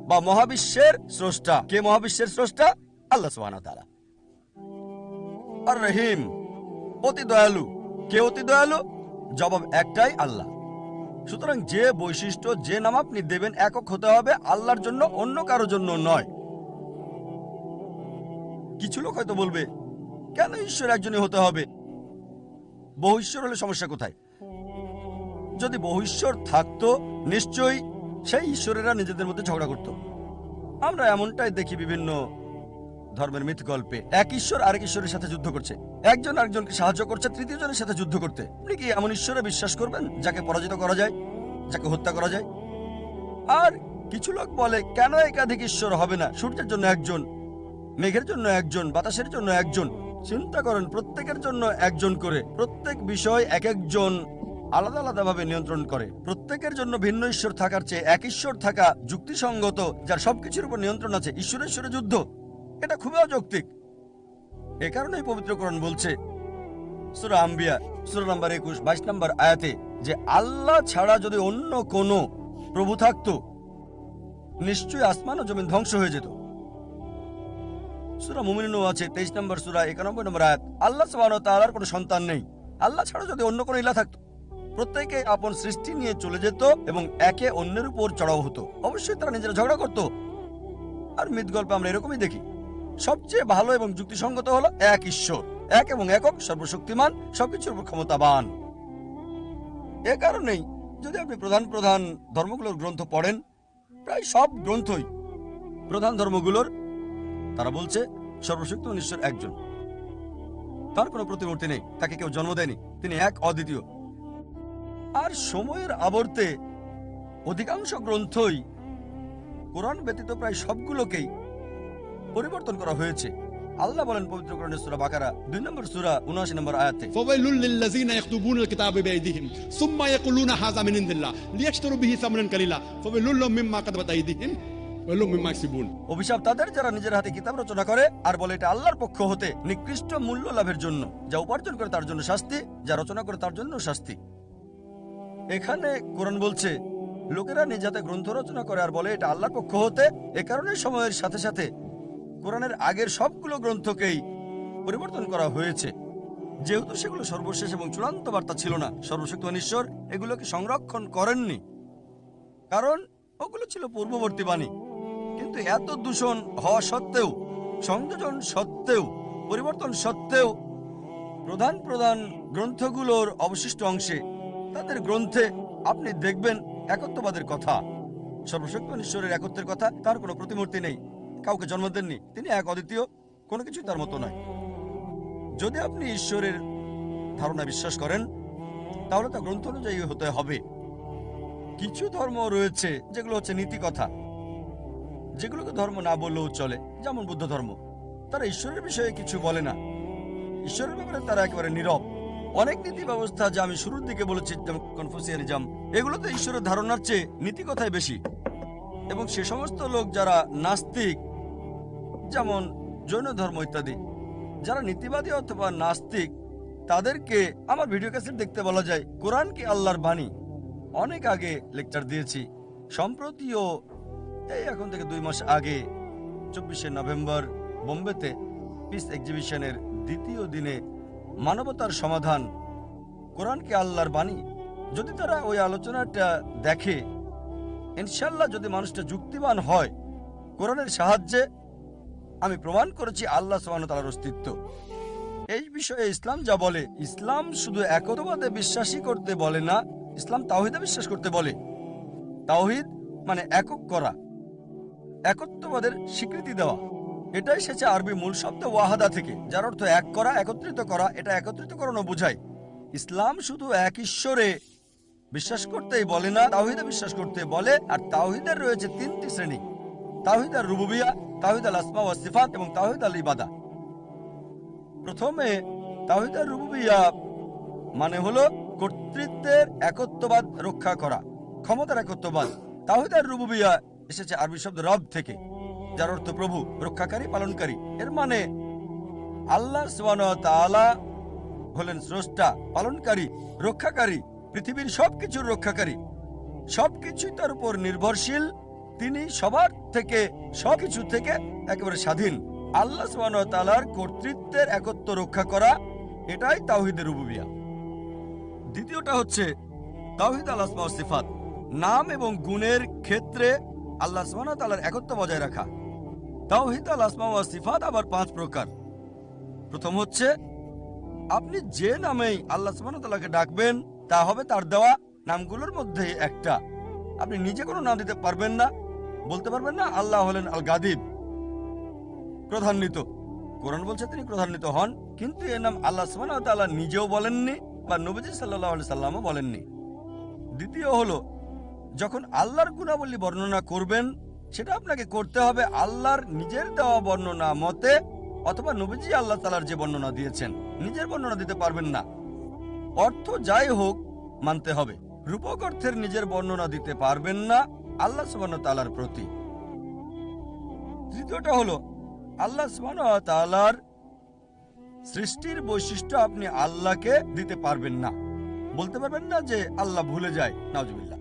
বা মহাবিশ্বের স্রষ্টা, কে মহাবিশ্বের স্রষ্টা, আল্লাহ সুবহানাহু ওয়া তাআলা। আর রহিম অতি দয়ালু, কে অতি দয়ালু, জবাব একটাই, আল্লাহ। সুতরাং যে বৈশিষ্ট্য যে নাম আপনি দেবেন একক হতে হবে আল্লাহর জন্য, অন্য কারোর জন্য নয়। কিছু লোক হয়তো বলবে কেন ঈশ্বর একজনই হতে হবে, বহু ঈশ্বর হলে সমস্যা কোথায়? যদি বহু ঈশ্বর থাকতো নিশ্চয়ই সেই ঈশ্বরেরা নিজেদের মধ্যে ঝগড়া করত। আমরা এমনটাই দেখি বিভিন্ন ধর্মের মিথ গল্পে, এক ঈশ্বর আরেক ঈশ্বরের সাথে যুদ্ধ করছে, একজন আরেকজনকে সাহায্য করছে তৃতীয় জনের সাথে যুদ্ধ করতে। আপনি কি এমন ঈশ্বরে বিশ্বাস করবেন যাকে পরাজিত করা যায়, যাকে হত্যা করা যায়? আর কিছু লোক বলে কেন একাধিক ঈশ্বর হবে না, সূর্যের জন্য একজন, মেঘের জন্য একজন, বাতাসের জন্য একজন। চিন্তা করেন, প্রত্যেকের জন্য একজন করে, প্রত্যেক বিষয় এক একজন আলাদা আলাদা ভাবে নিয়ন্ত্রণ করে। প্রত্যেকের জন্য ভিন্ন ঈশ্বর থাকার চেয়ে এক ঈশ্বর থাকা যুক্তিসঙ্গত, যার সবকিছুর উপর নিয়ন্ত্রণ আছে। ঈশ্বরের ঈশ্বরে যুদ্ধ, এটা খুবই অযৌক্তিক। এ কারণেই পবিত্র কোরআন বলছে সূরা আম্বিয়া সূরা নম্বর 21 22 নম্বর আয়াতে যে আল্লাহ ছাড়া যদি অন্য কোনো প্রভু থাকতো নিশ্চয়ই আসমান ও জমিন ধ্বংস হয়ে যেত। সূরা মুমিনুনও আছে 23 নম্বর সূরা 91 নম্বর আয়াত। আল্লাহ সুবহানাহু ওয়া তাআলার কোনো সন্তান নেই। আল্লাহ ছাড়া যদি অন্য কোনো ইলাহ থাকতো প্রত্যেকে আপন সৃষ্টি নিয়ে চলে যেত এবং একে অন্যের উপর চড়াও হতো। অবশ্যই তারা নিজেরা ঝগড়া করত। আর মিথ গল্পে আমরা এরকমই দেখি। সবচেয়ে ভালো এবং যুক্তিসঙ্গত হলো এক ঈশ্বর, এক এবং একক, সর্বশক্তিমান, সবকিছুর উপর ক্ষমতাবান। এ কারণেই যদি আপনি প্রধান প্রধান ধর্মগুলোর গ্রন্থ পড়েন, প্রায় সব গ্রন্থই প্রধান ধর্মগুলোর তারা বলছে সর্বশক্তিমান ঈশ্বর একজন, তার কোনো প্রতিমূর্তি নেই, তাকে কেউ জন্ম দেয়নি, তিনি এক অদ্বিতীয়। আর সময়ের আবর্তে অধিকাংশ গ্রন্থই কোরআন ব্যতীত প্রায় সবগুলোকেই পরিবর্তন করা হয়েছে। আল্লাহ বলেন পবিত্র কোরআনের সূরা বাকারা 2 নম্বর সূরা 79 নম্বর আয়াতে, فويل للذين يكتبون الكتاب بأيديهم ثم يقولون هذا من عند الله ليشتروا به ثمنا قليلا فويل لهم مما كتبت أيديهم وويل لهم مما يكسبون। অভিশাপ তাদের যারা নিজের হাতে কিতাব রচনা করে আর বলে এটা আল্লাহর পক্ষ হতে, নিকৃষ্ট মূল্য লাভের জন্য। যা উপার্জন করে তার জন্য শাস্তি, যা রচনা করে তার জন্য শাস্তি। এখানে কোরআন বলছে লোকেরা নিজ হাতে গ্রন্থ রচনা করে আর বলে এটা আল্লাহর পক্ষ হতে। এ কারণে সময়ের সাথে সাথে কোরআনের আগের সবগুলো গ্রন্থকেই পরিবর্তন করা হয়েছে, যেহেতু সেগুলো সর্বশেষ এবং চূড়ান্ত বার্তা ছিল না। সর্বশক্তিমান ঈশ্বর এগুলোকে সংরক্ষণ করেননি, কারণ ওগুলো ছিল পূর্ববর্তী বাণী। কিন্তু এত দূষণ হওয়া সত্ত্বেও, সংযোজন সত্ত্বেও, পরিবর্তন সত্ত্বেও প্রধান প্রধান গ্রন্থগুলোর অবশিষ্ট অংশে, তাদের গ্রন্থে আপনি দেখবেন একত্ববাদের কথা, সর্বশক্তিমান ঈশ্বরের একত্বের কথা। তার কোনো প্রতিমূর্তি নেই, কাউকে জন্ম দেননি, তিনি এক অদ্বিতীয়, কোনো কিছুই তার মতো নয়। যদি আপনি ঈশ্বরের ধারণা বিশ্বাস করেন তাহলে তা গ্রন্থ অনুযায়ী হতে হবে। কিছু ধর্ম রয়েছে যেগুলো হচ্ছে নীতি কথা, যেগুলোকে ধর্ম না বললেও চলে, যেমন বুদ্ধ ধর্ম। তারা ঈশ্বরের বিষয়ে কিছু বলে না, ঈশ্বরের ব্যাপারে তারা একেবারে নীরব। অনেক নীতি ব্যবস্থা, যা আমি শুরুর দিকে বলেছি, যেমন কনফুসিয়ানিজম, এগুলোতে ঈশ্বরের ধারণার চেয়ে নীতি কথাই বেশি। এবং সে সমস্ত লোক যারা নাস্তিক, যেমন জৈন ধর্ম ইত্যাদি, যারা নীতিবাদী অথবা নাস্তিক, তাদেরকে আমার ভিডিও ক্যাসেট দেখতে বলা যায় কোরআন কি আল্লাহর বাণী। অনেক আগে লেকচার দিয়েছি। সম্প্রতিও এই এখন থেকে 2 মাস আগে 24শে নভেম্বর বোম্বেতে পিস এক্সিবিশনের দ্বিতীয় দিনে মানবতার সমাধান, কোরআন কি আল্লাহর বাণী, যদি তারা ওই আলোচনাটা দেখে, ইনশাল্লাহ যদি মানুষটা যুক্তিবান হয়, কোরআনের সাহায্যে আমি প্রমাণ করেছি আল্লাহ সুবহানাহু ওয়া তাআলার অস্তিত্ব। এই বিষয়ে ইসলাম যা বলে, ইসলাম শুধু একত্ববাদে বিশ্বাসী করতে বলে না, ইসলাম তাওহীদে বিশ্বাস করতে বলে। তাওহীদ মানে একক করা, একত্ববাদের স্বীকৃতি দেওয়া। এটাই এসেছে আরবি মূল শব্দ ওয়াহাদা থেকে, যার অর্থ এক করা, একত্রিত করা। এটা একত্রিতকরণও বোঝায়। ইসলাম শুধু এক ঈশ্বরে বিশ্বাস করতেই বলে না, তাওহীদে বিশ্বাস করতে বলে। আর তাওহীদের রয়েছে 3টি শ্রেণী: তাওহীদ আর রুবুবিয়া, তাওহীদ আল আসমা ওয়াস সিফাত এবং তাওহীদ আল ইবাদা। প্রথমে তাওহীদ আর রুবুবিয়া মানে হলো কর্তৃত্বের একত্ববাদ রক্ষা করা, ক্ষমতার একত্ববাদ। তাওহীদ আর রুবুবিয়া এসেছে আরবি শব্দ রব থেকে, যার অর্থ প্রভু, রক্ষাকারী, পালনকারী। এর মানে আল্লাহ সুবহানাহু ওয়া তাআলা হলেন স্রষ্টা, পালনকারী, রক্ষাকারী, পৃথিবীর সবকিছুর রক্ষাকারী। সবকিছুই তার উপর নির্ভরশীল। তিনি সবার থেকে, সবকিছু থেকে একেবারে স্বাধীন। আল্লাহ সুবহানাহু ওয়া তাআলার কর্তৃত্বের একত্ব রক্ষা করা, এটাই তাওহীদের রুবুবিয়া। দ্বিতীয়টা হচ্ছে তাওহীদ আল আসমা ওয়াস সিফাত, নাম এবং গুণের ক্ষেত্রে আল্লাহ সুবহানাহু ওয়া তাআলার একত্ব বজায় রাখা। তাওহীদ আল আসমা ওয়াস সিফাত আবার 5 প্রকার। প্রথম হচ্ছে আপনি যে নামেই আল্লাহ সুবহানাহু ওয়া তাআলাকে ডাকবেন, তা হবে তার দেওয়া নামগুলোর মধ্যে একটা। আপনি নিজে কোনো নাম দিতে পারবেন না, বলতে পারবেন না আল্লাহ হলেন আল গাদিব, ক্রোধান্বিত। কোরআন বলছে তিনি ক্রোধান্বিত হন, কিন্তু এর নাম আল্লাহ সুবহানাহু ওয়া তাআলা নিজেও বলেননি বা নবীজি সাল্লাল্লাহু আলাইহি সাল্লামও বলেননি। দ্বিতীয় হলো যখন আল্লাহর গুণাবলী বর্ণনা করবেন, সেটা আপনাকে করতে হবে আল্লাহর নিজের দেওয়া বর্ণনা মতে, অথবা নবীজি আল্লাহ তাআলার যে বর্ণনা দিয়েছেন। নিজের বর্ণনা দিতে পারবেন না। অর্থ যাই হোক মানতে হবে। রূপক অর্থের নিজের বর্ণনা দিতে পারবেন না আল্লাহ সুবহানাহু ওয়া তাআলার প্রতি। তৃতীয়টা হলো আল্লাহ সুবহানাহু ওয়া তাআলার সৃষ্টির বৈশিষ্ট্য আপনি আল্লাহকে দিতে পারবেন না। বলতে পারবেন না যে আল্লাহ ভুলে যায়, নাউজুবিল্লাহ,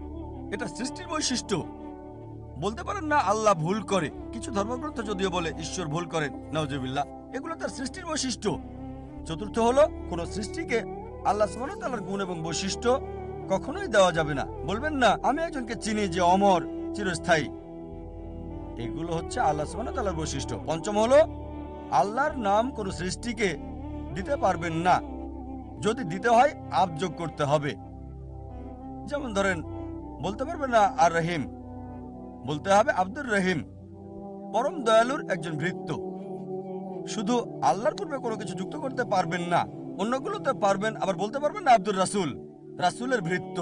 এটা সৃষ্টির বৈশিষ্ট্য। বলতে পারেন না আল্লাহ ভুল করে। কিছু ধর্মগ্রন্থ যদিও বলে ঈশ্বর ভুল করেন, নাউজুবিল্লাহ, এগুলো তার সৃষ্টির বৈশিষ্ট্য। চতুর্থ হলো কোন সৃষ্টিকে আল্লাহ সুবহানাহু ওয়া তাআলার গুণ এবং বৈশিষ্ট্য কখনোই দেওয়া যাবে না। বলবেন না আমি একজনকে চিনি যে অমর, চিরস্থায়ী। এগুলো হচ্ছে আল্লাহ সুবহানাহু ওয়া তাআলার বৈশিষ্ট্য। পঞ্চম হলো আল্লাহর নাম কোন সৃষ্টিকে দিতে পারবেন না। যদি দিতে হয় আবযোগ করতে হবে। যেমন ধরেন বলতে পারবেন না আর রহিম, বলতে হবে আব্দুর রহিম, পরম দয়ালুর একজন ভৃত্য। শুধু আল্লাহর পূর্বে কোনো কিছু যুক্ত করতে পারবেন না। অন্যগুলোতে পারবেন, আবার বলতে পারবেন না আব্দুর রাসূল, রাসূলের ভৃত্য,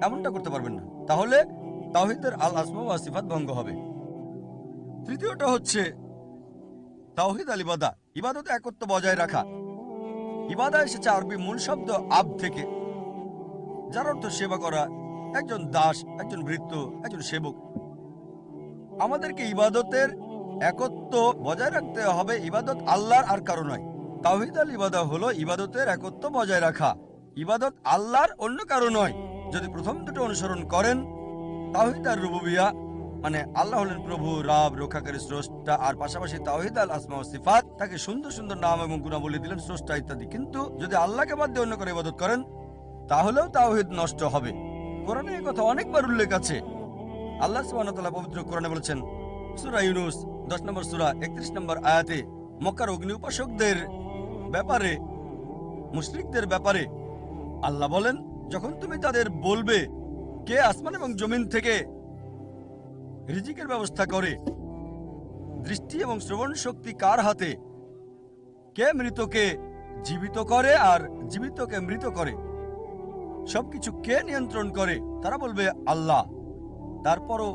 এমনটা করতে পারবেন না। তাহলে তাওহীদের আল আসমা ওয়া সিফাত ভঙ্গ হবে। তৃতীয়টা হচ্ছে তাওহীদ আল ইবাদা, ইবাদতে একত্ব বজায় রাখা। ইবাদা এসেছে আরবি মূল শব্দ আব থেকে, যার অর্থ সেবা করা, একজন দাস, একজন ভৃত্য, একজন সেবক। আমাদেরকে ইবাদতের একত্ব বজায় রাখতে হবে। ইবাদত আল্লাহর আর কারো নয়। তাওহীদ আল ইবাদা হলো ইবাদতের একত্ব বজায় রাখা। ইবাদত আল্লাহর, অন্য কারো নয়। যদি প্রথম দুটো অনুসরণ করেন, তাওহীদ আর রুবুবিয়া মানে আল্লাহ হলেন প্রভু, রব, রক্ষাকারী, স্রষ্টা, আর পাশাপাশি তাওহীদ আল আসমা ওয়াস সিফাত, তাকে সুন্দর সুন্দর নাম এবং গুণাবলী দিলেন, স্রষ্টা ইত্যাদি। কিন্তু যদি আল্লাহকে বাদ দিয়ে অন্য করে ইবাদত করেন, তাহলেও তাওহীদ নষ্ট হবে। কোরআনে এই কথা অনেকবার উল্লেখ আছে। আল্লাহ সুবহানাহু ওয়া তাআলা পবিত্র কোরআনে বলেছেন, সূরা ইউনূস 10 নম্বর সূরা 31 নম্বর আয়াতে, মক্কার অগ্নি উপাসকদের ব্যাপারে, মুশরিকদের ব্যাপারে আল্লাহ বলেন, যখন তুমি তাদের বলবে কে আসমান এবং জমিন থেকে রিজিকের ব্যবস্থা করে, দৃষ্টি এবং শ্রবণ শক্তি কার হাতে, কে মৃতকে জীবিত করে আর জীবিতকে মৃত করে, সবকিছু কে নিয়ন্ত্রণ করে, তারা বলবে আল্লাহ। তারপরও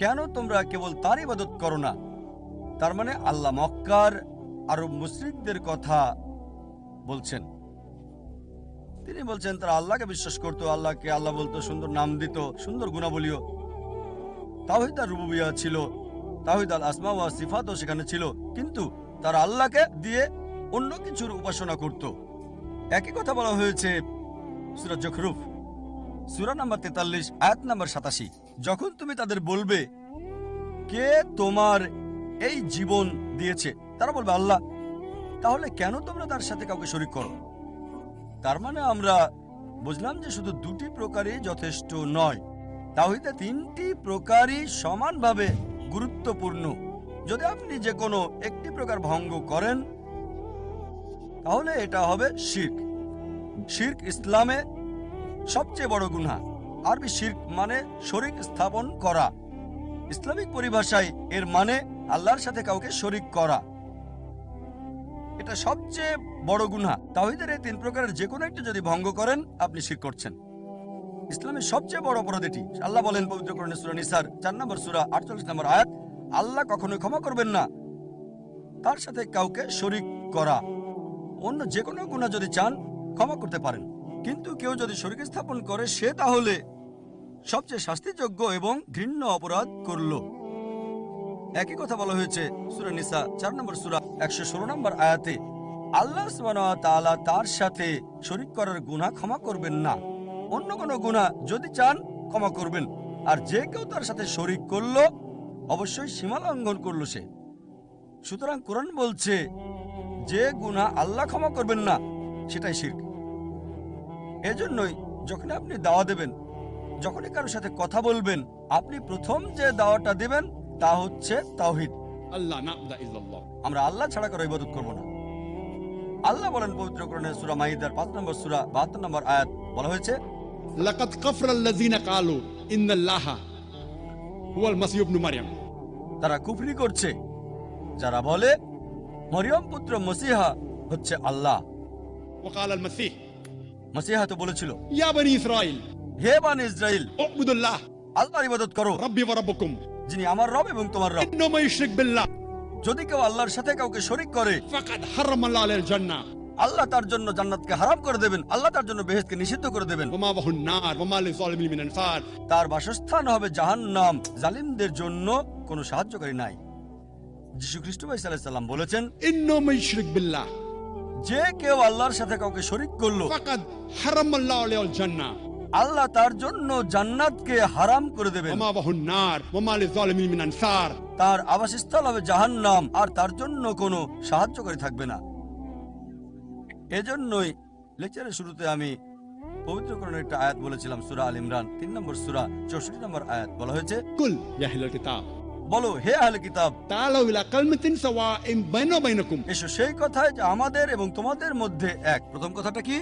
কেন তোমরা কেবল তার ইবাদত করো না? তার মানে আল্লাহ মক্কার আরব মুশরিকদের কথা বলছেন। তিনি বলছেন তারা আল্লাহকে বিশ্বাস করত, আল্লাহকে আল্লাহ বলতো, সুন্দর নাম দিত, সুন্দর গুণাবলীও। তাওহীদ আর রুবুবিয়্যাহ ছিল, তাওহীদ আল আসমা ওয়া সিফাতও সেখানে ছিল, কিন্তু তারা আল্লাহকে দিয়ে অন্য কিছুর উপাসনা করত। একই কথা বলা হয়েছে সূরা যুখরুফ সূরা নাম্বার 43 আয়াত নাম্বার 87। যখন তুমি তাদের বলবে কে তোমার এই জীবন দিয়েছে, তারা বলবে আল্লাহ, তাহলে কেন তোমরা তার সাথে কাউকে শরীক করো? তার মানে আমরা বুঝলাম যে শুধু দুটি প্রকারই যথেষ্ট নয়, তাওহীদে তিনটি প্রকারই সমানভাবে গুরুত্বপূর্ণ। যদি আপনি যে কোনো একটি প্রকার ভঙ্গ করেন তাহলে এটা হবে শিরক। শিরক ইসলামে সবচেয়ে বড় গুনাহ। আরবি শিরক মানে শরীক স্থাপন করা। ইসলামিক পরিভাষায় এর মানে আল্লাহর সাথে কাউকে শরীক করা। এটা সবচেয়ে বড় গুনাহ। তাওহীদের এই তিন প্রকারের যে কোনো একটা যদি ভঙ্গ করেন আপনি শিরক করছেন। ইসলামের সবচেয়ে বড় অপরাধ এটি। আল্লাহ বলেন পবিত্র কোরআনে সূরা নিসার 4 নম্বর সূরা 48 নম্বর আয়াত, আল্লাহ কখনোই ক্ষমা করবেন না তার সাথে কাউকে শরীক করা। অন্য যে কোনো গুনাহ যদি চান ক্ষমা করতে পারেন, কিন্তু কেউ যদি শরীক স্থাপন করে সে তাহলে সবচেয়ে শাস্তিযোগ্য এবং ঘৃণ্য অপরাধ করল। একই কথা বলা হয়েছে সূরা নিসা 4 নম্বর সূরা 116 নম্বর আয়াতে, আল্লাহ সুবহানাহু ওয়া তাআলা তার সাথে শরীক করার গুনাহ ক্ষমা করবেন না। অন্য কোনো গুনাহ যদি চান ক্ষমা করবেন, আর যে কেউ তার সাথে শরীক করলো অবশ্যই সীমা লঙ্ঘন করলো সে। সুতরাং কোরআন বলছে যে গুনাহ আল্লাহ ক্ষমা করবেন না সেটাই শিরক। এজন্যই যখন আপনি দাওয়া দেবেন, যখনই কারোর সাথে কথা বলবেন, আপনি প্রথম যে দাওয়াটা দেবেন তা হচ্ছে তাওহীদ। আল্লাহ না'বুদা ইল্লাল্লাহ, আমরা আল্লাহ ছাড়া কারো ইবাদত করব না। আল্লাহ বলেন পবিত্র কোরআনে সূরা মাইদার 5 নম্বর সূরা 72 নম্বর আয়াত বলা হয়েছে, লাকাদ কাফারাল্লাযীনা ক্বালু ইন্নাল্লাহা হুয়াল মাসীহ ইবনু মারইয়াম। তারা কুফরি করছে যারা বলে মরিয়ম পুত্র মসিহা হচ্ছে আল্লাহ। ওয়া ক্বালাল মাসীহ মসিহা তো বলেছিল, ইয়া বনি ইসরাঈল হে বানি ইসরাইল, উবুদুল্লাহ আল্লাহর ইবাদত করো, রাব্বি ওয়া রাব্বুকুম, যিনি আমার রব এবং তোমার রব। ইন্নাহু মান ইউশরিক বিল্লাহ যদি কেউ আল্লাহর সাথে কাউকে শরীক করে ফাকাদ হারামাল্লাহু আলাইহিল জান্নাহ, আল্লাহ তার জন্য জান্নাতকে হারাম করে দেবেন, আল্লাহ তার জন্য বেহেশতকে নিষিদ্ধ করে দেবেন। ওয়া মাওয়াহুন নার ওয়া মা লিযালিমিন মিন আনসার, তার বাসস্থান হবে জাহান্নাম, জালিমদের জন্য কোনো সাহায্যকারী নাই। যীশু খ্রিস্ট ভাই সাল্লাল্লাহু আলাইহি সাল্লাম বলেছেন, ইন্নাহু মান ইউশরিক বিল্লাহ যে কেউ আল্লাহর সাথে কাউকে শরীক করলো ফাকাদ হারামাল্লাহু আলাইহিল জান্নাহ, আল্লাহ তার জন্য জান্নাতকে হারাম করে দেবেন, ওয়া মাওয়াহুন নার ওয়া মা লিযালিমিন মিন আনসার, তার আবাসস্থল হবে জাহান্নাম, আর তার জন্য কোনো সাহায্যকারী থাকবে না। এজন্যই লেকচারের শুরুতে আমি পবিত্র কোরআনের একটা আয়াত বলেছিলাম, সূরা আল ইমরান 3 নম্বর সূরা 64 নম্বর আয়াত বলা হয়েছে, কুল ইয়া আহলাল কিতাব বলো হে আহলে কিতাব, তাআলাউ ইলা কালিমাতিন সাওয়াইন বাইনা ওয়া বাইনাকুম, এসো সেই কথায় যে আমাদের এবং তোমাদের মধ্যে এক। প্রথম কথাটা কি?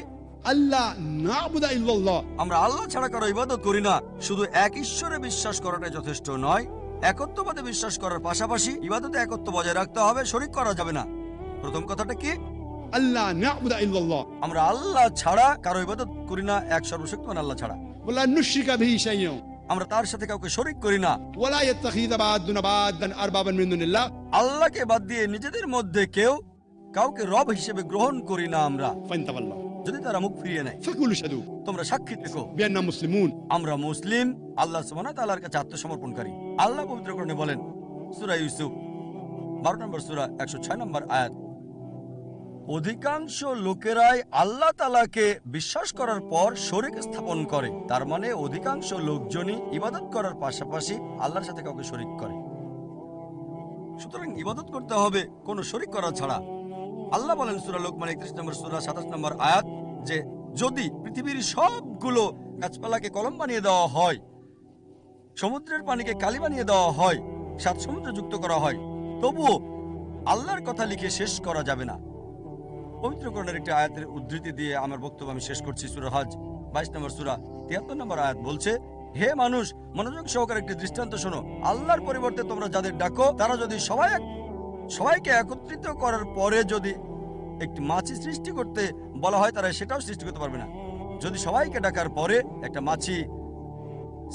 আল্লাহ না'বুদা ইল্লাল্লাহ, আমরা আল্লাহ ছাড়া কারো ইবাদত করি না। শুধু এক ঈশ্বরে বিশ্বাস করাটাই যথেষ্ট নয়, একত্ববাদে বিশ্বাস করার পাশাপাশি ইবাদতে একত্ব বজায় রাখতে হবে, শরীক করা যাবে না। প্রথম কথাটা কি? আল্লাহ না'বুদা ইল্লাল্লাহ, আমরা আল্লাহ ছাড়া কারো ইবাদত করি না, এক সর্বশক্তিমান আল্লাহ ছাড়া। ওয়ালা নুশরিকা বিহি শাইয়্যান, আমরা তার সাথে কাউকে শরীক করি না। ওয়ালা ইয়াত্তাখিযা বা'দুনা বা'দান আরবাবান মিন দুনিল্লাহ, আল্লাহকে বাদ দিয়ে নিজেদের মধ্যে কেউ কাউকে রব হিসেবে গ্রহণ করি না আমরা। ফাইনতাবাল্লাহ যদি তারা মুখ ফিরিয়ে নেয় ফাকুলু শাদু তোমরা সাক্ষী থেকো বিআন্না মুসলিমুন, আমরা মুসলিম, আল্লাহ সুবহানাহু ওয়া তাআলার কাছে আত্মসমর্পণকারী। আল্লাহ পবিত্র কোরআনে বলেন সূরা ইউসুফ 12 নম্বর সূরা 106 নম্বর আয়াত, অধিকাংশ লোকেরাই আল্লাহ তাআলাকে বিশ্বাস করার পর শরীক স্থাপন করে। তার মানে অধিকাংশ লোকজনই ইবাদত করার পাশাপাশি আল্লাহর সাথে কাউকে শরীক করে। সুতরাং ইবাদত করতে হবে কোনো শরীক করা ছাড়া। আল্লাহ বলেন সূরা লোকমান 31 নম্বর সূরা 27 নম্বর আয়াত যে যদি পৃথিবীর সবগুলো গাছপালাকে কলম বানিয়ে দেওয়া হয়, সমুদ্রের পানিকে কালি বানিয়ে দেওয়া হয়, 7 সমুদ্র যুক্ত করা হয়, তবুও আল্লাহর কথা লিখে শেষ করা যাবে না। পবিত্র কোরআনের একটি আয়াতের উদ্ধৃতি দিয়ে আমার বক্তব্য আমি শেষ করছি। সূরা হজ 22 নম্বর সূরা 73 নম্বর আয়াত বলছে, হে মানুষ, মনোযোগ সহকারে একটি দৃষ্টান্ত শোনো। আল্লাহর পরিবর্তে তোমরা যাদের ডাকো তারা যদি সবাইকে একত্রিত করার পরে যদি একটি মাছি সৃষ্টি করতে বলা হয় তারা সেটাও সৃষ্টি করতে পারবে না। যদি সবাইকে ডাকার পরে একটা মাছি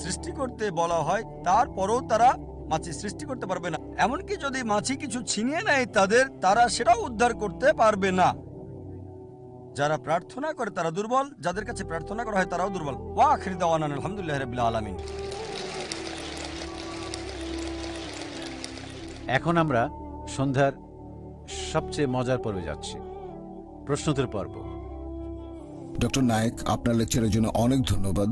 সৃষ্টি করতে বলা হয় তারপরেও তারা মাছি সৃষ্টি করতে পারবে না। এমনকি যদি মাছি কিছু ছিনিয়ে নেয় তারা সেটাও উদ্ধার করতে পারবে না। যারা প্রার্থনা করে তারা দুর্বল, যাদের কাছে প্রার্থনা করা হয় তারাও দুর্বল। ওয়া আখির দাওয়ানা আলহামদুলিল্লাহি রাব্বিল আলামিন। এখন আমরা সন্ধ্যার সবচেয়ে মজার পর্বে যাচ্ছি, প্রশ্নোত্তর পর্ব। ডক্টর নায়েক, আপনার লেকচারের জন্য অনেক ধন্যবাদ।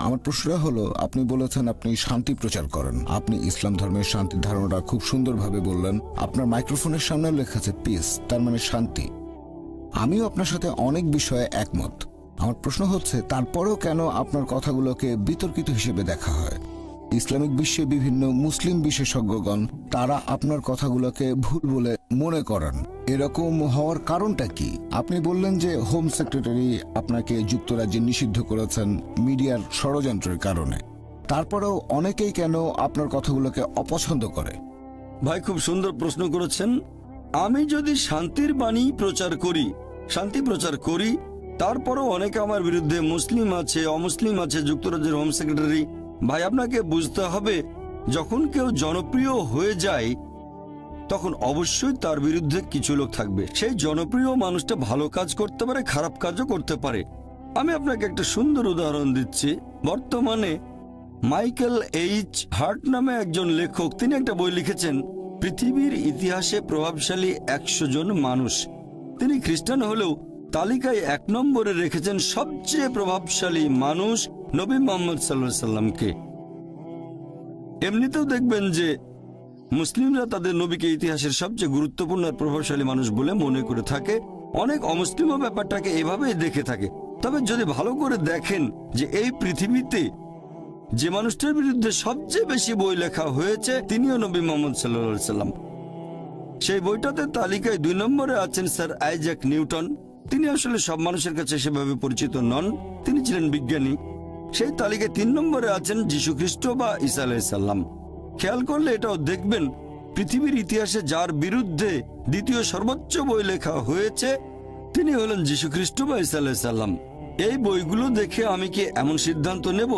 আমার প্রশ্নটা হলো, আপনি বলেছেন আপনি শান্তি প্রচার করেন। আপনি ইসলাম ধর্মের শান্তির ধারণাটা খুব সুন্দরভাবে বললেন। আপনার মাইক্রোফোনের সামনে লেখা আছে পিস, তার মানে শান্তি। আমিও আপনার সাথে অনেক বিষয়ে একমত। আমার প্রশ্ন হচ্ছে, তারপরেও কেন আপনার কথাগুলোকে বিতর্কিত হিসেবে দেখা হয়? ইসলামিক বিশ্বে বিভিন্ন মুসলিম বিশেষজ্ঞগণ তারা আপনার কথাগুলোকে ভুল বলে মনে করেন। এরকম হওয়ার কারণটা কি? আপনি বললেন যে হোম সেক্রেটারি আপনাকে যুক্তরাজ্যে নিষিদ্ধ করেছেন মিডিয়ার ষড়যন্ত্রের কারণে। তারপরেও অনেকেই কেন আপনার কথাগুলোকে অপছন্দ করে? ভাই, খুব সুন্দর প্রশ্ন করেছেন। আমি যদি শান্তির বাণী প্রচার করি, শান্তি প্রচার করি, তারপরেও অনেকে আমার বিরুদ্ধে, মুসলিম আছে, অমুসলিম আছে, যুক্তরাজ্যের হোম সেক্রেটারি। ভাই, আপনাকে বুঝতে হবে, যখন কেউ জনপ্রিয় হয়ে যায় তখন অবশ্যই তার বিরুদ্ধে কিছু লোক থাকবে। সেই জনপ্রিয় মানুষটা ভালো কাজ করতে পারে, খারাপ কাজও করতে পারে। আমি আপনাকে একটা সুন্দর উদাহরণ দিচ্ছি। বর্তমানে মাইকেল এইচ হার্ট নামে একজন লেখক, তিনি একটা বই লিখেছেন, পৃথিবীর ইতিহাসে প্রভাবশালী 100 জন মানুষ। তিনি খ্রিস্টান হলেও তালিকায় 1 নম্বরে রেখেছেন সবচেয়ে প্রভাবশালী মানুষ নবী মুহাম্মদ সাল্লাল্লাহু আলাইহি সাল্লামকে। এমনিতেও দেখবেন যে মুসলিমরা তাদের নবীকে ইতিহাসের সবচেয়ে গুরুত্বপূর্ণ আর প্রভাবশালী মানুষ বলে মনে করে থাকে। অনেক অমুসলিমও ব্যাপারটাকে এভাবেই দেখে থাকে। তবে যদি ভালো করে দেখেন যে এই পৃথিবীতে যে মানুষটার বিরুদ্ধে সবচেয়ে বেশি বই লেখা হয়েছে তিনিও নবী মুহাম্মদ সাল্লাল্লাহু আলাইহি সাল্লাম। সেই বইটাতে তালিকায় 2 নম্বরে আছেন স্যার আইজ্যাক নিউটন। তিনি আসলে সব মানুষের কাছে সেভাবে পরিচিত নন, তিনি ছিলেন বিজ্ঞানী। সেই তালিকায় 3 নম্বরে আছেন যীশু খ্রিস্ট বা ঈসা আলাইহিস সালাম। খেয়াল করলে এটাও দেখবেন, পৃথিবীর ইতিহাসে যার বিরুদ্ধে দ্বিতীয় সর্বোচ্চ বই লেখা হয়েছে তিনি হলেন যীশু খ্রিস্ট বা ঈসা আলাইহিস সালাম। এই বইগুলো দেখে আমি কি এমন সিদ্ধান্ত নেব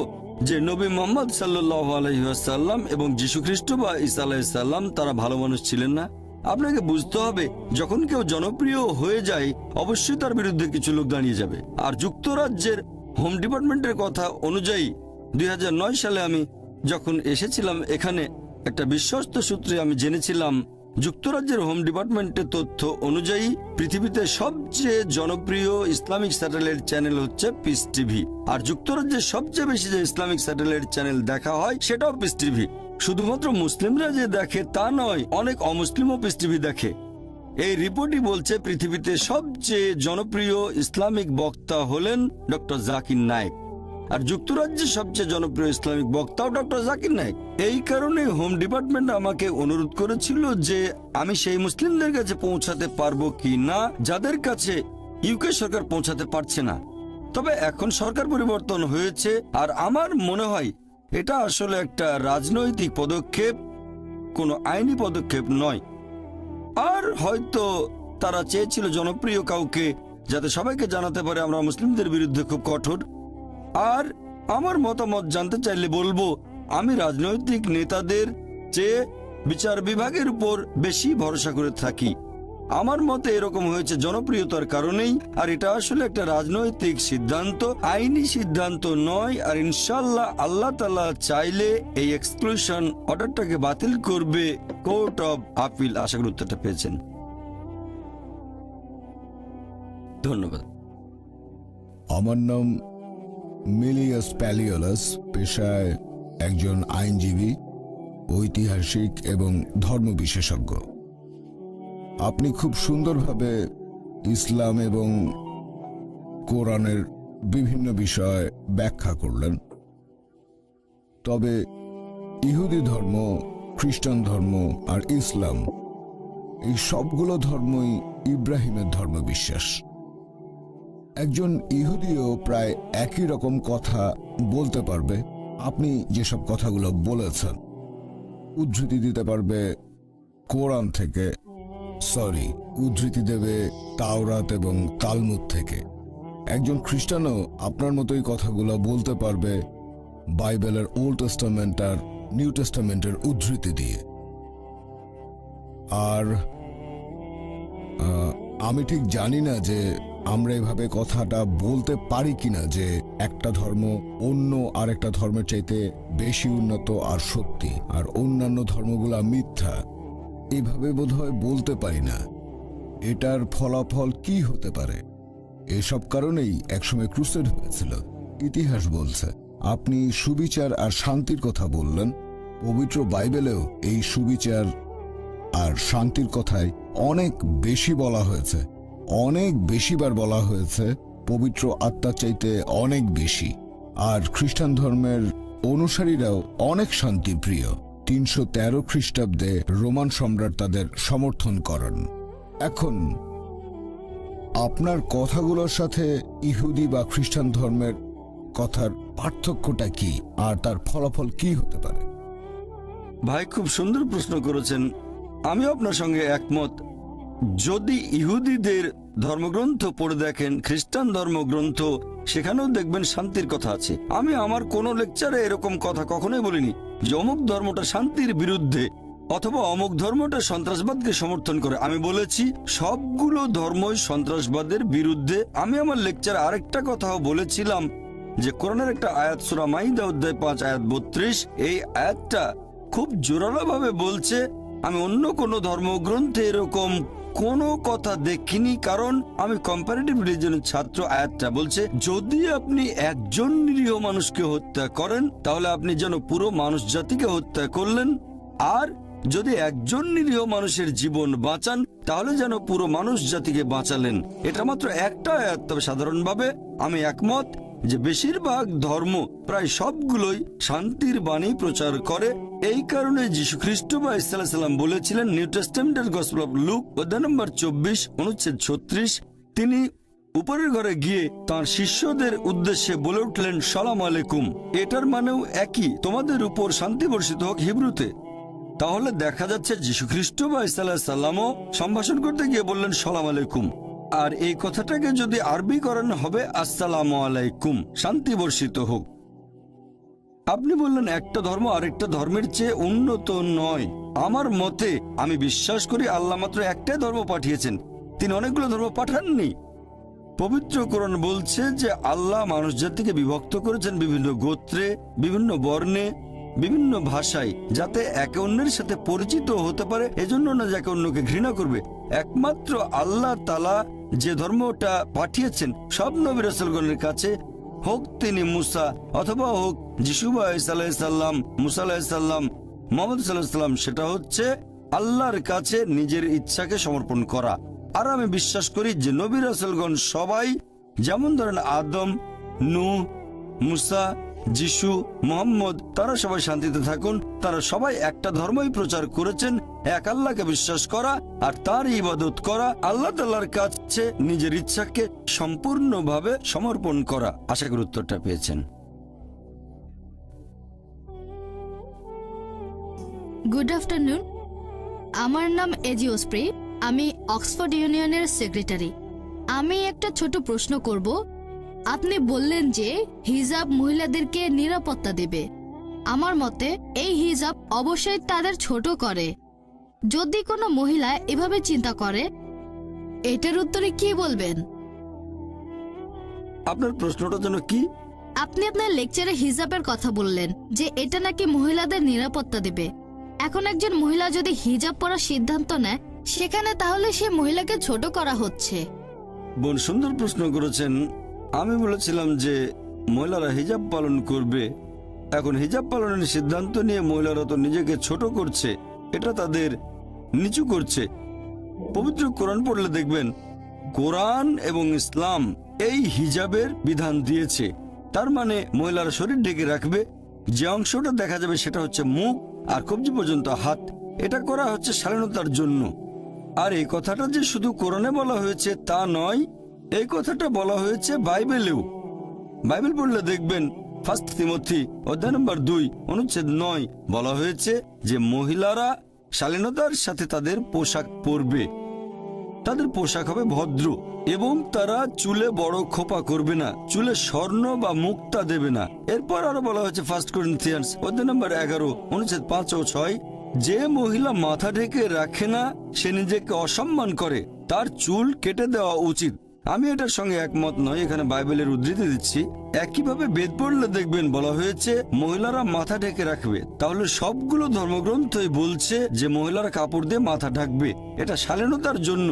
যে নবী মুহাম্মদ সাল্লাল্লাহু আলাইহি ওয়াসাল্লাম এবং যীশু খ্রিস্ট বা ঈসা আলাইহিস সালাম তারা ভালো মানুষ ছিলেন না? আপনাকে বুঝতে হবে, যখন কেউ জনপ্রিয় হয়ে যায় অবশ্যই তার বিরুদ্ধে কিছু লোক দাঁড়িয়ে যাবে। আর যুক্তরাজ্যের হোম ডিপার্টমেন্টের কথা অনুযায়ী 2009 সালে আমি যখন এসেছিলাম এখানে, একটা বিশ্বস্ত সূত্রে আমি জেনেছিলাম যুক্তরাজ্যের হোম ডিপার্টমেন্টের তথ্য অনুযায়ী পৃথিবীতে সবচেয়ে জনপ্রিয় ইসলামিক স্যাটেলাইট চ্যানেল হচ্ছে পিস টিভি। আর যুক্তরাজ্যের সবচেয়ে বেশি যে ইসলামিক স্যাটেলাইট চ্যানেল দেখা হয় সেটাও পিস টিভি। শুধুমাত্র মুসলিমরা যে দেখে তা নয়, অনেক অমুসলিমও পিস টিভি দেখে। এই রিপোর্টই বলছে পৃথিবীতে সবচেয়ে জনপ্রিয় ইসলামিক বক্তা হলেন ডক্টর জাকির নায়েক। আর যুক্তরাজ্যের সবচেয়ে জনপ্রিয় ইসলামিক বক্তাও ডক্টর জাকির নায়েক। এই কারণে হোম ডিপার্টমেন্ট আমাকে অনুরোধ করেছিল যে আমি সেই মুসলিমদের কাছে পৌঁছাতে পারবো কি না যাদের কাছে ইউকে সরকার পৌঁছাতে পারছে না। তবে এখন সরকার পরিবর্তন হয়েছে আর আমার মনে হয় এটা আসলে একটা রাজনৈতিক পদক্ষেপ, কোনো আইনি পদক্ষেপ নয়। আর হয়তো তারা চেয়েছিল জনপ্রিয় কাউকে, যাতে সবাইকে জানাতে পারে আমরা মুসলিমদের বিরুদ্ধে খুব কঠোর। আর আমার মতামত জানতে চাইলে বলবো, আমি রাজনৈতিক নেতাদের চেয়ে বিচার বিভাগের উপর বেশি ভরসা করে থাকি। আমার মতে এরকম হয়েছে জনপ্রিয়তার কারণেই, আর এটা আসলে একটা রাজনৈতিক সিদ্ধান্ত, আইনি সিদ্ধান্ত নয়। আর ইনশাল্লাহ আল্লাহ তাআলা চাইলে এই এক্সক্লুশন অর্ডারটাকে বাতিল করবে কোর্ট অফ আপিল। আশা করি উত্তরটা পেয়েছেন। ধন্যবাদ। আমার নাম মিলিয়াস প্যালিওলাস, পেশায় একজন আইনজীবী, ঐতিহাসিক এবং ধর্ম বিশেষজ্ঞ। আপনি খুব সুন্দরভাবে ইসলাম এবং কোরআনের বিভিন্ন বিষয় ব্যাখ্যা করলেন। তবে ইহুদি ধর্ম, খ্রিস্টান ধর্ম আর ইসলাম, এই সবগুলো ধর্মই ইব্রাহিমের ধর্মবিশ্বাস। একজন ইহুদিও প্রায় একই রকম কথা বলতে পারবে। আপনি যেসব কথাগুলো বলেছেন উদ্ধৃতি দিতে পারবে কোরআন থেকে, উদ্ধৃতি দেবে তাওরাত এবং তালমুদ থেকে। একজন খ্রিস্টানও আপনার মতোই কথাগুলো বলতে পারবে বাইবেলের ওল্ড টেস্টামেন্ট আর নিউ টেস্টামেন্টের উদ্ধৃতি দিয়ে। আর আমি ঠিক জানি না যে আমরা এভাবে কথাটা বলতে পারি কিনা যে একটা ধর্ম অন্য আর একটা ধর্মের চাইতে বেশি উন্নত আর সত্যি, আর অন্যান্য ধর্মগুলা মিথ্যা। এভাবে বোধহয় বলতে পারি না। এটার ফলাফল কি হতে পারে? এসব কারণেই একসময় ক্রুসেড হয়েছিল। ইতিহাস বলছে। আপনি সুবিচার আর শান্তির কথা বললেন। পবিত্র বাইবেলেও এই সুবিচার আর শান্তির কথাই অনেক বেশি বলা হয়েছে, অনেক বেশিবার বলা হয়েছে, পবিত্র আত্মার চাইতে অনেক বেশি। আর খ্রিস্টান ধর্মের অনুসারীরাও অনেক শান্তিপ্রিয়। 313 খ্রিস্টাব্দে রোমান সম্রাট তাদের সমর্থন করেন। এখন আপনার কথাগুলোর সাথে ইহুদি বা খ্রিস্টান ধর্মের কথার পার্থক্যটা কি, আর তার ফলাফল কি হতে পারে? ভাই, খুব সুন্দর প্রশ্ন করেছেন। আমি আপনার সঙ্গে একমত। যদি ইহুদিদের ধর্মগ্রন্থ পড়ে দেখেন, খ্রিস্টান ধর্মগ্রন্থ, সেখানেও দেখবেন শান্তির কথা আছে। আমি আমার কোনো লেকচারে এরকম কথা কখনোই বলিনি যে অমুক ধর্মটা শান্তির বিরুদ্ধে অথবা অমুক ধর্মটা সন্ত্রাসবাদকে সমর্থন করে। আমি বলেছি সবগুলো ধর্মই সন্ত্রাসবাদের বিরুদ্ধে। আমি আমার লেকচারে আরেকটা কথাও বলেছিলাম যে কোরআনের একটা আয়াত, সূরা মাইদা অধ্যায় 5 আয়াত 32, এই আয়াতটা খুব জোরালোভাবে বলছে। আমি অন্য কোনো ধর্মগ্রন্থে এরকম কোনো কথা দেখিনি, কারণ আমি কম্পারেটিভ রিলিজিয়নের ছাত্র। আয়াতটা বলছে যদি আপনি একজন নিরীহ মানুষকে হত্যা করেন তাহলে আপনি যেন পুরো মানুষ জাতিকে হত্যা করলেন, আর যদি একজন নিরীহ মানুষের জীবন বাঁচান তাহলে যেন পুরো মানুষ জাতিকে বাঁচালেন। এটা মাত্র একটা আয়াত। তবে সাধারণভাবে আমি একমত যে বেশিরভাগ ধর্ম, প্রায় সবগুলোই শান্তির বাণী প্রচার করে। এই কারণে যীশু খ্রিস্ট বা ঈসা আলাইহিস সালাম বলেছিলেন, নিউ টেস্টামেন্টের গসপেল অফ লুক অধ্যায় নম্বর 24 অনুচ্ছেদ 36, তিনি উপরের ঘরে গিয়ে তাঁর শিষ্যদের উদ্দেশ্যে বলে উঠলেন, সালাম আলাইকুম। এটার মানেও একই, তোমাদের উপর শান্তি বর্ষিত হোক, হিব্রুতে। তাহলে দেখা যাচ্ছে যীশু খ্রিস্ট বা ঈসা আলাইহিস সালামও সম্ভাষণ করতে গিয়ে বললেন সালাম আলাইকুম। আর এই কথাটাকে যদি আরবি করেন হবে আসসালামু আলাইকুম, শান্তি বর্ষিত হোক। আপনি বললেন একটা ধর্ম আরেকটা ধর্মের চেয়ে উন্নত নয়। আমার মতে আমি বিশ্বাস করি আল্লাহ মাত্র একটাই ধর্ম পাঠিয়েছেন, তিনি অনেকগুলো ধর্ম পাঠাননি। পবিত্র কোরআন বলছে যে আল্লাহ মানুষ জাতিকে বিভক্ত করেছেন বিভিন্ন গোত্রে, বিভিন্ন বর্ণে, বিভিন্ন ভাষায়, যাতে একে অন্যের সাথে পরিচিত হতে পারে, এজন্য না যে একে অন্যকে ঘৃণা করবে। একমাত্র আল্লাহ তাআলা যে ধর্মটা পাঠিয়েছেন সব নবী রাসূলগণের কাছে, হোক তিনি মুসা অথবা হোক যিশু বা ঈসা আলাইহিস সালাম, মুসা আলাইহিস সালাম, মুহাম্মদ সাল্লাল্লাহু আলাইহি সাল্লাম, সেটা হচ্ছে আল্লাহর কাছে নিজের ইচ্ছাকে সমর্পণ করা। আর আমি বিশ্বাস করি যে নবী রাসূলগণ সবাই, যেমন ধরেন আদম, নূহ, মুসা, যিশু, মুহাম্মদ, তারা সবাই শান্তিতে থাকুন। তারা সবাই একটা ধর্মই প্রচার করেছেন, এক আল্লাহকে বিশ্বাস করা আর তার ইবাদত করা, আল্লাহ তাআলার কাছে নিজের ইচ্ছাকে সম্পূর্ণভাবে সমর্পণ করা। আশা করি উত্তরটা পেয়েছেন। গুড আফটারনুন, আমার নাম এজিওস্প্রি, আমি অক্সফোর্ড ইউনিয়নের সেক্রেটারি। আমি একটা ছোট প্রশ্ন করব। আপনি বললেন যে হিজাব মহিলাদেরকে নিরাপত্তা দেবে। আমার মতে এই হিজাব অবশ্যই তাদের ছোট করে। যদি কোনো মহিলা এভাবে চিন্তা করে, এটার উত্তরে কি বলবেন? আপনার প্রশ্নটা যেন কি? আপনি আপনার লেকচারে হিজাবের কথা বললেন যে এটা নাকি মহিলাদের নিরাপত্তা দেবে। এখন একজন মহিলা যদি হিজাব পরার সিদ্ধান্ত নেয়, সেখানে তাহলে সে মহিলাকে ছোট করা হচ্ছে। বোন, সুন্দর প্রশ্ন করেছেন। আমি বলেছিলাম যে মহিলারা হিজাব পালন করবে। এখন হিজাব পালনের সিদ্ধান্ত নিয়ে মহিলারা তো নিজেকে ছোট করছে, এটা তাদের নিচু করছে। পবিত্র কোরআন পড়লে দেখবেন কোরআন এবং ইসলাম এই হিজাবের বিধান দিয়েছে। তার মানে মহিলারা শরীর ঢেকে রাখবে, যে অংশটা দেখা যাবে সেটা হচ্ছে মুখ আর কবজি পর্যন্ত হাত। এটা করা হচ্ছে শালীনতার জন্য। আর এই কথাটা যে শুধু কোরআনে বলা হয়েছে তা নয়, এই কথাটা বলা হয়েছে বাইবেলেও। বাইবেল পড়লে দেখবেন 1 তিমথি অধ্যায় নম্বর 2 অনুচ্ছেদ 9 বলা হয়েছে যে মহিলারা শালীনতার সাথে তাদের পোশাক পরবে, তাদের পোশাক হবে ভদ্র, এবং তারা চুলে বড় খোপা করবে না, চুলে স্বর্ণ বা মুক্তা দেবে না। এরপর আরো বলা হয়েছে 1 করিন্থিয়ান্স অধ্যায় নম্বর 11 অনুচ্ছেদ 5 ও 6, যে মহিলা মাথা ঢেকে রাখে না সে নিজেকে অসম্মান করে, তার চুল কেটে দেওয়া উচিত। আমি এটার সঙ্গে একমত নই। এখানে বাইবেলের উদ্ধৃতি দিচ্ছি। একইভাবে বেদ পড়লে দেখবেন বলা হয়েছে মহিলারা মাথা ঢেকে রাখবে। তাহলে সবগুলো ধর্মগ্রন্থই বলছে যে মহিলারা কাপড় দিয়ে মাথা ঢাকবে। এটা শালীনতার জন্য,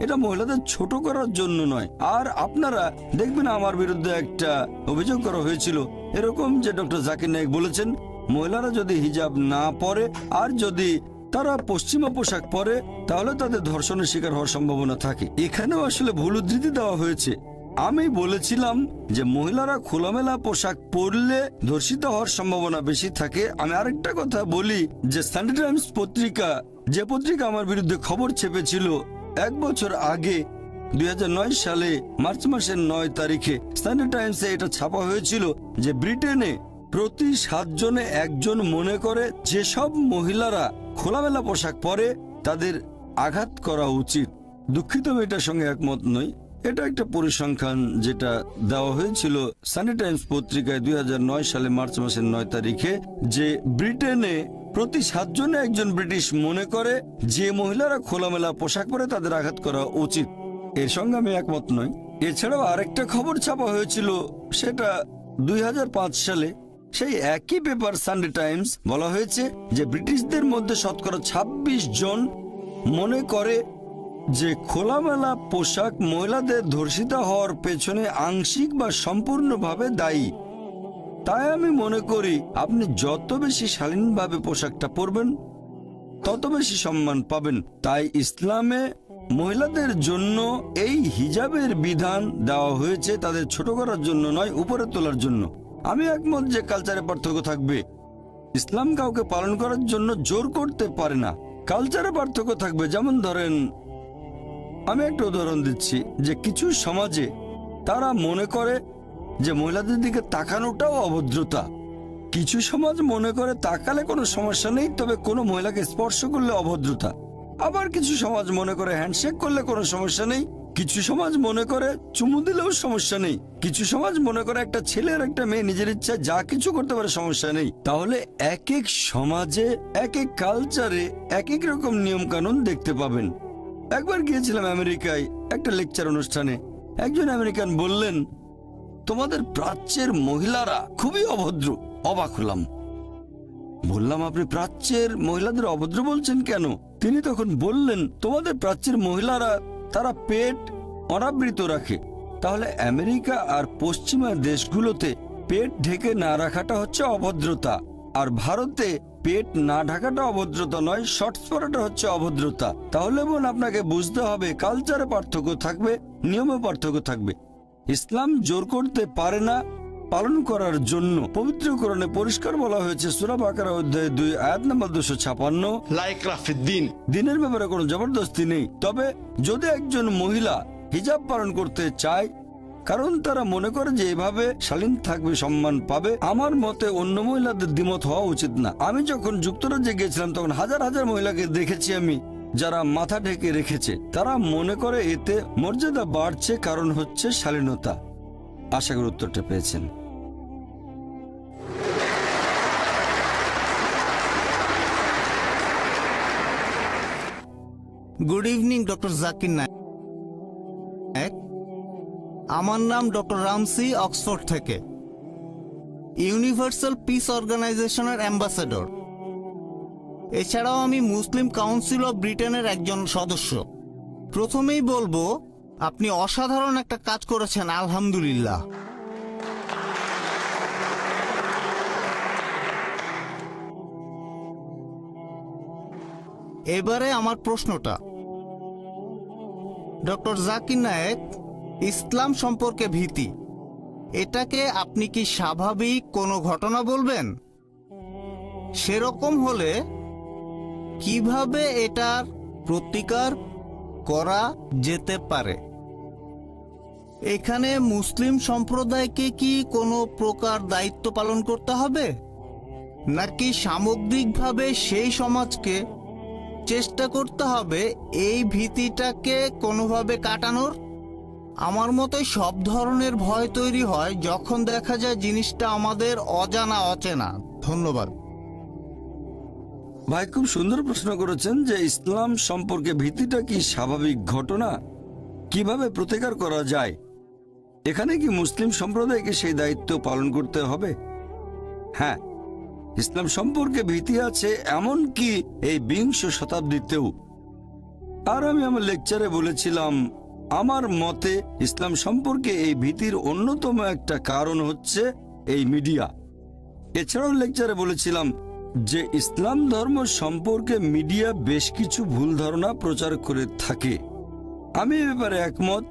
এটা মহিলাদের ছোট করার জন্য নয়। আর আপনারা দেখবেন আমার বিরুদ্ধে একটা অভিযোগ করা হয়েছিল এরকম যে ডক্টর জাকির নায়েক বলেছেন মহিলারা যদি হিজাব না পরে আর যদি তারা পশ্চিমা পোশাক পরে তাহলে তাদের ধর্ষণের শিকার হওয়ার সম্ভাবনা থাকে। এখানেও আসলে ভুল উদ্ধৃতি দেওয়া হয়েছে। আমি বলেছিলাম যে মহিলারা খোলামেলা পোশাক পরলে ধর্ষিত হওয়ার সম্ভাবনা বেশি থাকে। আমি আরেকটা কথা বলি যে সানডে টাইমস পত্রিকা, যে পত্রিকা আমার বিরুদ্ধে খবর ছেপেছিল 1 বছর আগে 2009 সালে মার্চ মাসের 9 তারিখে সানডে টাইমসে এটা ছাপা হয়েছিল যে ব্রিটেনে প্রতি 7 জনে 1 জন মনে করে যেসব মহিলারা খোলামেলা পোশাক পরে তাদের আঘাত করা উচিত। দুঃখিত, আমি এটার সঙ্গে একমত নই। এটা একটা পরিসংখ্যান যেটা দেওয়া হয়েছিল সানডে টাইমস পত্রিকায় 2009 সালে মার্চ মাসের 9 তারিখে যে ব্রিটেনে প্রতি 7 জনে 1 জন ব্রিটিশ মনে করে যে মহিলারা খোলামেলা পোশাক পরে তাদের আঘাত করা উচিত। এর সঙ্গে আমি একমত নই। এছাড়াও আরেকটা খবর ছাপা হয়েছিল, সেটা 2005 সালে সেই একই পেপার সানডে টাইমস বলা হয়েছে যে ব্রিটিশদের মধ্যে শতকরা 26 জন মনে করে যে খোলামেলা পোশাক মহিলাদের ধর্ষিত হওয়ার পেছনে আংশিক বা সম্পূর্ণভাবে দায়ী। তাই আমি মনে করি আপনি যত বেশি শালীনভাবে পোশাকটা পরবেন তত বেশি সম্মান পাবেন। তাই ইসলামে মহিলাদের জন্য এই হিজাবের বিধান দেওয়া হয়েছে তাদের ছোট করার জন্য নয়, উপরে তোলার জন্য। আমি একমত যে কালচারে পার্থক্য থাকবে। ইসলাম কাউকে পালন করার জন্য জোর করতে পারে না। কালচারে পার্থক্য থাকবে। যেমন ধরেন, আমি একটা উদাহরণ দিচ্ছি যে কিছু সমাজে তারা মনে করে যে মহিলাদের দিকে তাকানোটাও অভদ্রতা। কিছু সমাজ মনে করে তাকালে কোনো সমস্যা নেই, তবে কোনো মহিলাকে স্পর্শ করলে অভদ্রতা। আবার কিছু সমাজ মনে করে হ্যান্ডশেক করলে কোনো সমস্যা নেই। কিছু সমাজ মনে করে চুমু দিলেও সমস্যা নেই। কিছু সমাজ মনে করে একটা ছেলে আর একটা মেয়ে নিজের ইচ্ছা যা কিছু করতে পারে, সমস্যা নেই। তাহলে এক এক সমাজে এক এক কালচারে এক এক রকম নিয়ম কানুন দেখতে পাবেন। একবার গিয়েছিলাম আমেরিকায় একটা লেকচার অনুষ্ঠানে। একজন আমেরিকান বললেন, তোমাদের প্রাচ্যের মহিলারা খুবই অভদ্র। অবাক হলাম। বললাম, আপনি প্রাচ্যের মহিলাদের অভদ্র বলছেন কেন? তিনি তখন বললেন, তোমাদের প্রাচ্যের মহিলারা তারা পেট অনাবৃত রাখে। তাহলে আমেরিকা আর পশ্চিমা দেশগুলোতে পেট ঢেকে না রাখাটা হচ্ছে অভদ্রতা, আর ভারতে পেট না ঢাকাটা অভদ্রতা নয়, শর্টস পরাটা হচ্ছে অভদ্রতা। তাহলে বোন, আপনাকে বুঝতে হবে কালচারে পার্থক্য থাকবে, নিয়মে পার্থক্য থাকবে। ইসলাম জোর করতে পারে না পালন করার জন্য। পবিত্র কোরআনে পরিষ্কার বলা হয়েছে সূরা বাকারা অধ্যায় 2 আয়াত নম্বর 256, লা ইকরাহ ফিদ্দিন। দিনের ব্যাপারে কোনো জবরদস্তি নেই। তবে যদি একজন মহিলা হিজাব পালন করতে চায় কারণ তারা মনে করে যে এভাবে শালীন থাকবে, সম্মান পাবে, আমার মতে অন্য মহিলাদের দ্বিমত হওয়া উচিত না। আমি যখন যুক্তরাজ্যে গিয়েছিলাম তখন হাজার হাজার মহিলাকে দেখেছি আমি যারা মাথা ঢেকে রেখেছে। তারা মনে করে এতে মর্যাদা বাড়ছে, কারণ হচ্ছে শালীনতা। আশা করি উত্তরটা পেয়েছেন। Good evening doctor Zakir Naik. আমার নাম ডক্টর রামসি, অক্সফোর্ড থেকে, ইউনিভার্সাল পিস অর্গানাইজেশনের অ্যাম্বাসেডর। এছাড়াও আমি মুসলিম কাউন্সিল অফ ব্রিটেনের একজন সদস্য। প্রথমেই বলবো, আপনি অসাধারণ একটা কাজ করেছেন, আলহামদুলিল্লাহ। এবারে আমার প্রশ্নটা, ডক্টর জাকির নায়েক, ইসলাম সম্পর্কে ভীতি, এটাকে আপনি কি স্বাভাবিক কোনো ঘটনা বলবেন? সেরকম হলে কিভাবে এটার প্রতিকার করা যেতে পারে? এখানে মুসলিম সম্প্রদায়কে কি কোনো প্রকার দায়িত্ব পালন করতে হবে, নাকি সামগ্রিকভাবে সেই সমাজকে চেষ্টা করতে হবে এই ভীতিটাকে কোনোভাবে কাটানোর? আমার মতে সব ধরনের ভয় তৈরি হয় যখন দেখা যায় জিনিসটা আমাদের অজানা, অচেনা। ধন্যবাদ ভাই, খুব সুন্দর প্রশ্ন করেছেন যে ইসলাম সম্পর্কে ভীতিটা কি স্বাভাবিক ঘটনা। কিভাবে প্রতিকার করা যায়, এখানে কি মুসলিম সম্প্রদায়কে সেই দায়িত্ব পালন করতে হবে? হ্যাঁ, ইসলাম সম্পর্কে ভীতি আছে এমনকি এই 20 শতাব্দীতেও। আর আমি আমার লেকচারে বলেছিলাম, আমার মতে ইসলাম সম্পর্কে এই ভীতির অন্যতম একটা কারণ হচ্ছে এই মিডিয়া। এছাড়াও লেকচারে বলেছিলাম যে ইসলাম ধর্ম সম্পর্কে মিডিয়া বেশ কিছু ভুল ধারণা প্রচার করে থাকে। আমি এ ব্যাপারে একমত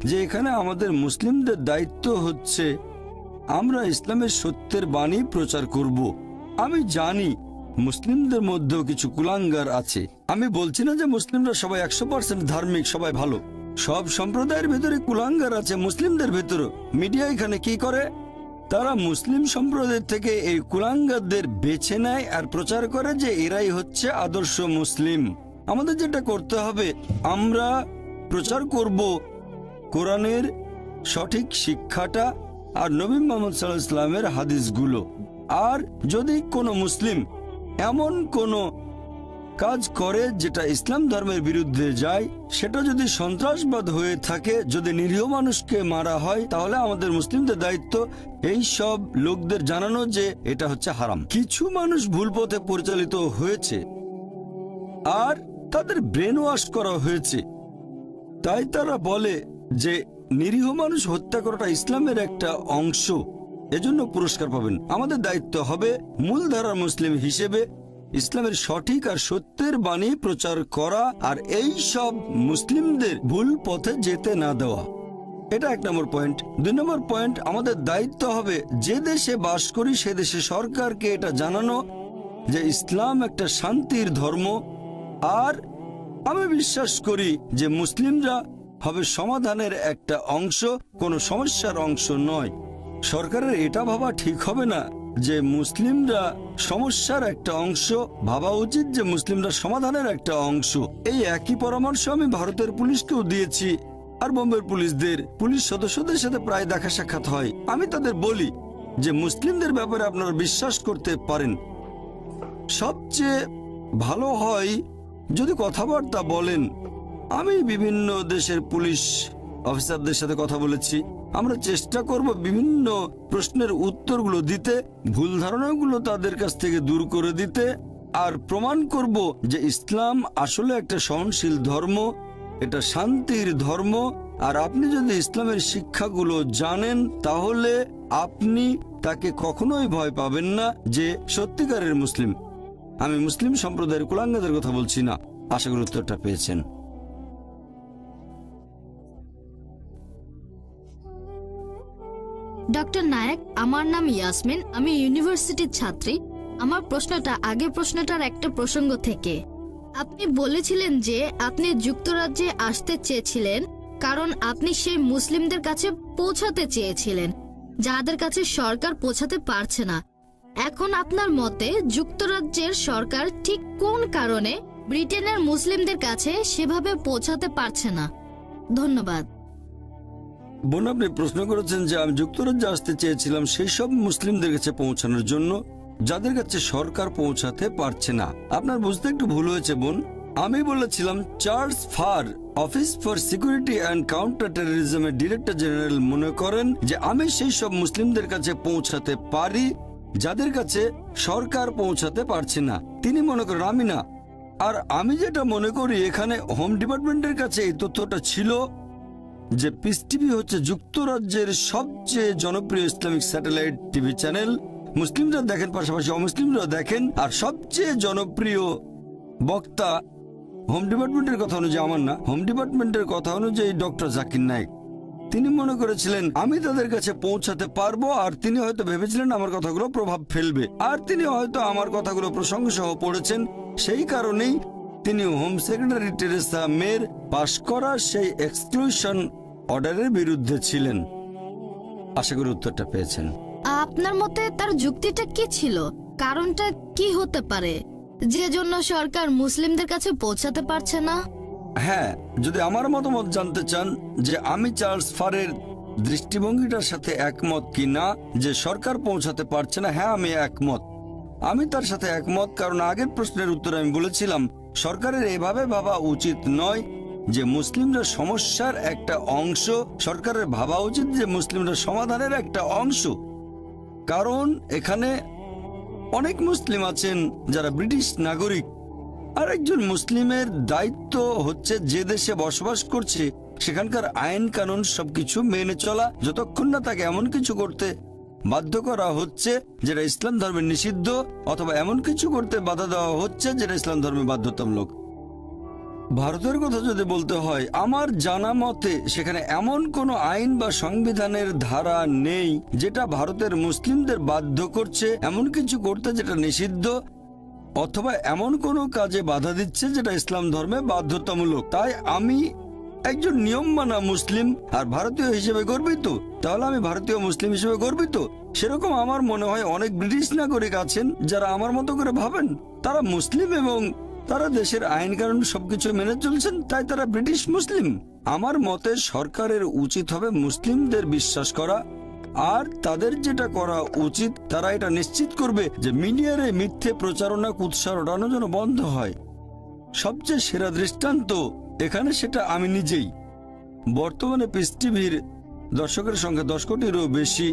যে এখানে আমাদের মুসলিমদের দায়িত্ব হচ্ছে আমরা ইসলামের সত্যের বাণী প্রচার করব। আমি জানি মুসলিমদের মধ্যেও কিছু কুলাঙ্গার আছে। আমি বলছি না যে মুসলিমরা সবাই 100% ধার্মিক, সবাই ভালো। সব সম্প্রদায়ের ভেতরে কুলাঙ্গার আছে, মুসলিমদের ভেতরে। মিডিয়া এখানে কি করে? তারা মুসলিম সম্প্রদায় থেকে এই কুলাঙ্গারদের বেছে নেয় আর প্রচার করে যে এরাই হচ্ছে আদর্শ মুসলিম। আমাদের যেটা করতে হবে, আমরা প্রচার করব কোরআনের সঠিক শিক্ষাটা আর নবী মুহাম্মদ সাল্লাল্লাহু আলাইহি ওয়াসাল্লামের হাদিসগুলো। আর যদি কোনো মুসলিম এমন কোনো কাজ করে যেটা ইসলাম ধর্মের বিরুদ্ধে যায়, সেটা যদি সন্ত্রাসবাদ হয়ে থাকে, যদি নিরীহ মানুষকে মারা হয়, তাহলে আমাদের মুসলিমদের দায়িত্ব এই সব লোকদের জানানো যে এটা হচ্ছে হারাম। কিছু মানুষ ভুল পথে পরিচালিত হয়েছে আর তাদের ব্রেন ওয়াশ করা হয়েছে, তাই তারা বলে যে নিরীহ মানুষ হত্যা করাটা ইসলামের একটা অংশ, এজন্য পুরস্কার পাবেন। আমাদের দায়িত্ব হবে মূলধারার মুসলিম হিসেবে ইসলামের সঠিক আর সত্যের বাণী প্রচার করা আর এই সব মুসলিমদের ভুল পথে যেতে না দেওয়া। এটা 1 নম্বর পয়েন্ট। 2 নম্বর পয়েন্ট, আমাদের দায়িত্ব হবে যে দেশে বাস করি সে দেশে সরকারকে এটা জানানো যে ইসলাম একটা শান্তির ধর্ম। আর আমি বিশ্বাস করি যে মুসলিমরা হবে সমাধানের একটা অংশ, কোনো সমস্যার অংশ নয়। সরকারের এটা ভাবা ঠিক হবে না যে মুসলিমরা সমস্যার একটা অংশ, ভাবা উচিত যে মুসলিমরা সমাধানের একটা অংশ। এই একই পরামর্শ আমি ভারতের পুলিশকেও দিয়েছি আর বোম্বের পুলিশ সদস্যদের সাথে প্রায় দেখা সাক্ষাৎ হয়। আমি তাদের বলি যে মুসলিমদের ব্যাপারে আপনারা বিশ্বাস করতে পারেন। সবচেয়ে ভালো হয় যদি কথাবার্তা বলেন। আমি বিভিন্ন দেশের পুলিশ অফিসারদের সাথে কথা বলেছি। আমরা চেষ্টা করব বিভিন্ন প্রশ্নের উত্তরগুলো দিতে, ভুল ধারণাগুলো তাদের কাছ থেকে দূর করে দিতে, আর প্রমাণ করব যে ইসলাম আসলে একটা সহনশীল ধর্ম, এটা শান্তির ধর্ম। আর আপনি যদি ইসলামের শিক্ষাগুলো জানেন তাহলে আপনি তাকে কখনোই ভয় পাবেন না যে সত্যিকারের মুসলিম। আমি মুসলিম সম্প্রদায়ের কুলাঙ্গাদের কথা বলছি না। আশা করি উত্তরটা পেয়েছেন। ডক্টর নায়েক, আমার নাম ইয়াসমিন, আমি ইউনিভার্সিটির ছাত্রী। আমার প্রশ্নটা আগের প্রশ্নটার একটা প্রসঙ্গ থেকে। আপনি বলেছিলেন যে আপনি যুক্তরাজ্যে আসতে চেয়েছিলেন কারণ আপনি সেই মুসলিমদের কাছে পৌঁছাতে চেয়েছিলেন যাদের কাছে সরকার পৌঁছাতে পারছে না। এখন আপনার মতে যুক্তরাজ্যের সরকার ঠিক কোন কারণে ব্রিটেনের মুসলিমদের কাছে সেভাবে পৌঁছাতে পারছে না? ধন্যবাদ। বোন, আপনি প্রশ্ন করেছেন যে আমি যুক্তরাজ্যে আসতে চেয়েছিলাম সেই সব মুসলিমদের কাছে পৌঁছানোর জন্য যাদের কাছে সরকার পৌঁছাতে পারছে না। আপনার বুঝতে একটু ভুল হয়েছে বোন। আমি বলেছিলাম Charles Farr, office for security and counter টেরোরিজমের ডিরেক্টর জেনারেল মনে করেন যে আমি সেই সব মুসলিমদের কাছে পৌঁছাতে পারি যাদের কাছে সরকার পৌঁছাতে পারছে না। তিনি মনে করেন, আমি না। আর আমি যেটা মনে করি, এখানে হোম ডিপার্টমেন্টের কাছে এই তথ্যটা ছিল যে পিস টিভি হচ্ছে যুক্তরাজ্যের সবচেয়ে জনপ্রিয় ইসলামিক স্যাটেলাইট টিভি চ্যানেল। মুসলিমরা দেখেন, পাশাপাশি অমুসলিমরা দেখেন। আর সবচেয়ে জনপ্রিয় বক্তা হোম ডিপার্টমেন্টের কথা অনুযায়ী, আমার না, হোম ডিপার্টমেন্টের কথা অনুযায়ী ডক্টর জাকির নায়েক। তিনি মনে করেছিলেন আমি তাদের কাছে পৌঁছাতে পারবো, আর তিনি হয়তো ভেবেছিলেন আমার কথাগুলো প্রভাব ফেলবে, আর তিনি হয়তো আমার কথাগুলো প্রসঙ্গ সহ পড়েছেন। সেই কারণেই তিনি হোম সেক্রেটারি টেরেসা মের পাশ করা সেই এক্সক্লুশন অর্ডারের বিরুদ্ধে ছিলেন। আশা করি উত্তরটা পেয়েছেন। আপনার মতে তার যুক্তিটা কি ছিল? কারণটা কি হতে পারে যে জন্য সরকার মুসলিমদের কাছে পৌঁছাতে পারছে না? হ্যাঁ, যদি আমার মতামত জানতে চান যে আমি চার্লস ফারের দৃষ্টিভঙ্গিটার সাথে একমত কি না যে সরকার পৌঁছাতে পারছে না, হ্যাঁ আমি একমত। আমি তার সাথে একমত কারণ আগের প্রশ্নের উত্তরে আমি বলেছিলাম সরকারের এভাবে ভাবা উচিত নয় যে মুসলিমরা সমস্যার একটা অংশ, সরকারের ভাবা উচিত যে মুসলিমরা সমাধানের একটা অংশ। কারণ এখানে অনেক মুসলিম আছেন যারা ব্রিটিশ নাগরিক, আর একজন মুসলিমের দায়িত্ব হচ্ছে যে দেশে বসবাস করছে সেখানকার আইন কানুন সবকিছু মেনে চলা, যতক্ষণ না তাকে এমন কিছু করতে বাধ্য করা হচ্ছে যেটা ইসলাম ধর্মে নিষিদ্ধ, অথবা এমন কিছু করতে বাধা দেওয়া হচ্ছে যেটা ইসলাম ধর্মে বাধ্যতামূলক। ভারতের কথা যদি বলতে হয়, আমার জানা মতে সেখানে এমন কোনো আইন বা সংবিধানের ধারা নেই যেটা ভারতের মুসলিমদের বাধ্য করছে এমন কিছু করতে যেটা নিষিদ্ধ, অথবা এমন কোনো কাজে বাধা দিচ্ছে যেটা ইসলাম ধর্মে বাধ্যতামূলক। তাই আমি একজন নিয়ম মানা মুসলিম আর ভারতীয় হিসেবে গর্বিত। তাহলে আমি ভারতীয় মুসলিম হিসেবে গর্বিত। সেরকম আমার মনে হয় অনেক ব্রিটিশ নাগরিক আছেন যারা আমার মতো করে ভাবেন, তারা মুসলিম এবং তারা দেশের আইন কানুন সবকিছু মেনে চলছেন, তাই তারা ব্রিটিশ মুসলিম। আমার মতে সরকারের উচিত হবে মুসলিমদের বিশ্বাস করা, আর তাদের যেটা করা উচিত তারা এটা নিশ্চিত করবে যে মিডিয়ার এই মিথ্যে প্রচারণা কুৎসা ওড়ানো যেন বন্ধ হয়। সবচেয়ে সেরা দৃষ্টান্ত এখানে সেটা আমি নিজেই। বর্তমানে পিস টিভির দর্শকের সংখ্যা 10 কোটিরও বেশি।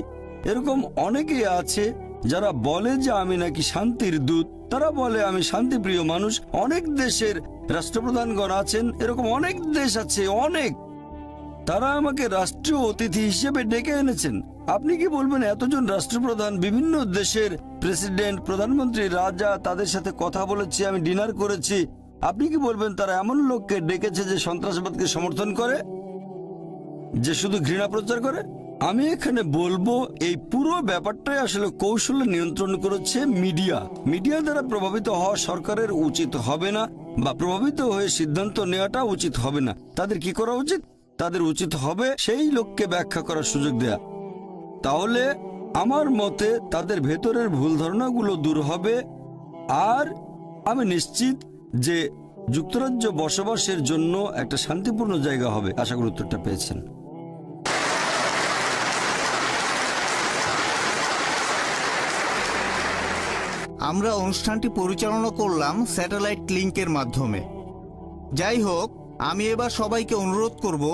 এরকম অনেকেই আছে যারা বলে যে আমি নাকি শান্তির দূত, তারা বলে আমি শান্তিপ্রিয় মানুষ। অনেক দেশের রাষ্ট্রপ্রধানগণ আছেন, এরকম অনেক দেশ আছে, অনেক। তারা আমাকে রাষ্ট্রীয় অতিথি হিসেবে ডেকে এনেছেন। আপনি কি বলবেন এতজন রাষ্ট্রপ্রধান, বিভিন্ন দেশের প্রেসিডেন্ট, প্রধানমন্ত্রী, রাজা, তাদের সাথে কথা বলেছি, আমি ডিনার করেছি, আপনি কি বলবেন তারা এমন লোককে ডেকেছে যে সন্ত্রাসবাদকে সমর্থন করে, যে শুধু ঘৃণা প্রচার করে? আমি এখানে বলবো এই পুরো ব্যাপারটাই আসলে কৌশলে নিয়ন্ত্রণ করেছে মিডিয়া। মিডিয়া দ্বারা প্রভাবিত হওয়া সরকারের উচিত হবে না, বা প্রভাবিত হয়ে সিদ্ধান্ত নেওয়াটা উচিত হবে না। তাদের কি করা উচিত? তাদের উচিত হবে সেই লোককে ব্যাখ্যা করার সুযোগ দেয়া। তাহলে আমার মতে তাদের ভেতরের ভুল ধারণাগুলো দূর হবে, আর আমি নিশ্চিত যে যুক্তরাজ্য বসবাসের জন্য একটা শান্তিপূর্ণ জায়গা হবে। আশা করি উত্তরটা পেয়েছেন। আমরা অনুষ্ঠানটি পরিচালনা করলাম স্যাটেলাইট লিংকের মাধ্যমে। যাই হোক, আমি এবার সবাইকে অনুরোধ করব,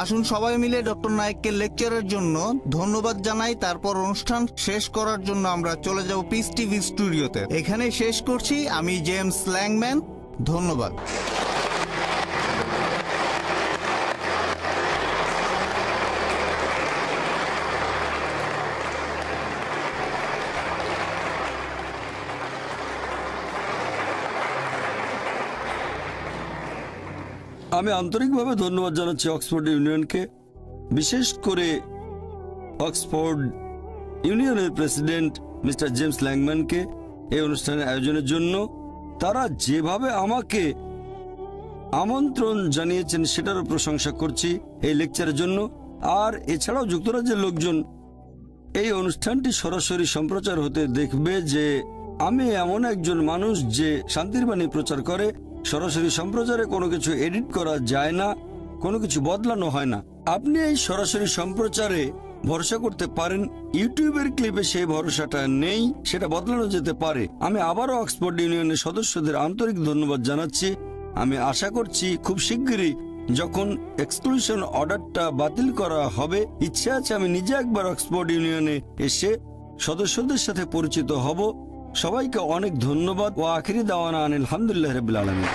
আসুন সবাই মিলে ডক্টর নায়েককে লেকচারের জন্য ধন্যবাদ জানাই। তারপর অনুষ্ঠান শেষ করার জন্য আমরা চলে যাব পিস টিভি স্টুডিওতে। এখানে শেষ করছি। আমি জেমস ল্যাংম্যান। ধন্যবাদ। আমি আন্তরিকভাবে ধন্যবাদ জানাচ্ছি অক্সফোর্ড ইউনিয়নকে, বিশেষ করে অক্সফোর্ড ইউনিয়নের প্রেসিডেন্ট মিস্টার জেমস ল্যাংম্যানকে এই অনুষ্ঠানের আয়োজনের জন্য। তারা যেভাবে আমাকে আমন্ত্রণ জানিয়েছেন সেটারও প্রশংসা করছি এই লেকচারের জন্য। আর এছাড়াও যুক্তরাজ্যের লোকজন এই অনুষ্ঠানটি সরাসরি সম্প্রচার হতে দেখবে যে আমি এমন একজন মানুষ যে শান্তির বাণী প্রচার করে। সরাসরি সম্প্রচারে কোনো কিছু এডিট করা যায় না, কোনো কিছু বদলানো হয় না। আপনি এই সরাসরি সম্প্রচারে ভরসা করতে পারেন। ইউটিউবের ক্লিপে সেই ভরসাটা নেই, সেটা বদলানো যেতে পারে। আমি আবারও অক্সফোর্ড ইউনিয়নের সদস্যদের আন্তরিক ধন্যবাদ জানাচ্ছি। আমি আশা করছি খুব শিগগিরই যখন এক্সক্লুশন অর্ডারটা বাতিল করা হবে, ইচ্ছে আছে আমি নিজে একবার অক্সফোর্ড ইউনিয়নে এসে সদস্যদের সাথে পরিচিত হব। সবাইকে অনেক ধন্যবাদ। ও আখিরি দাওয়ানা আলহামদুলিল্লাহ রাব্বিল আলামিন।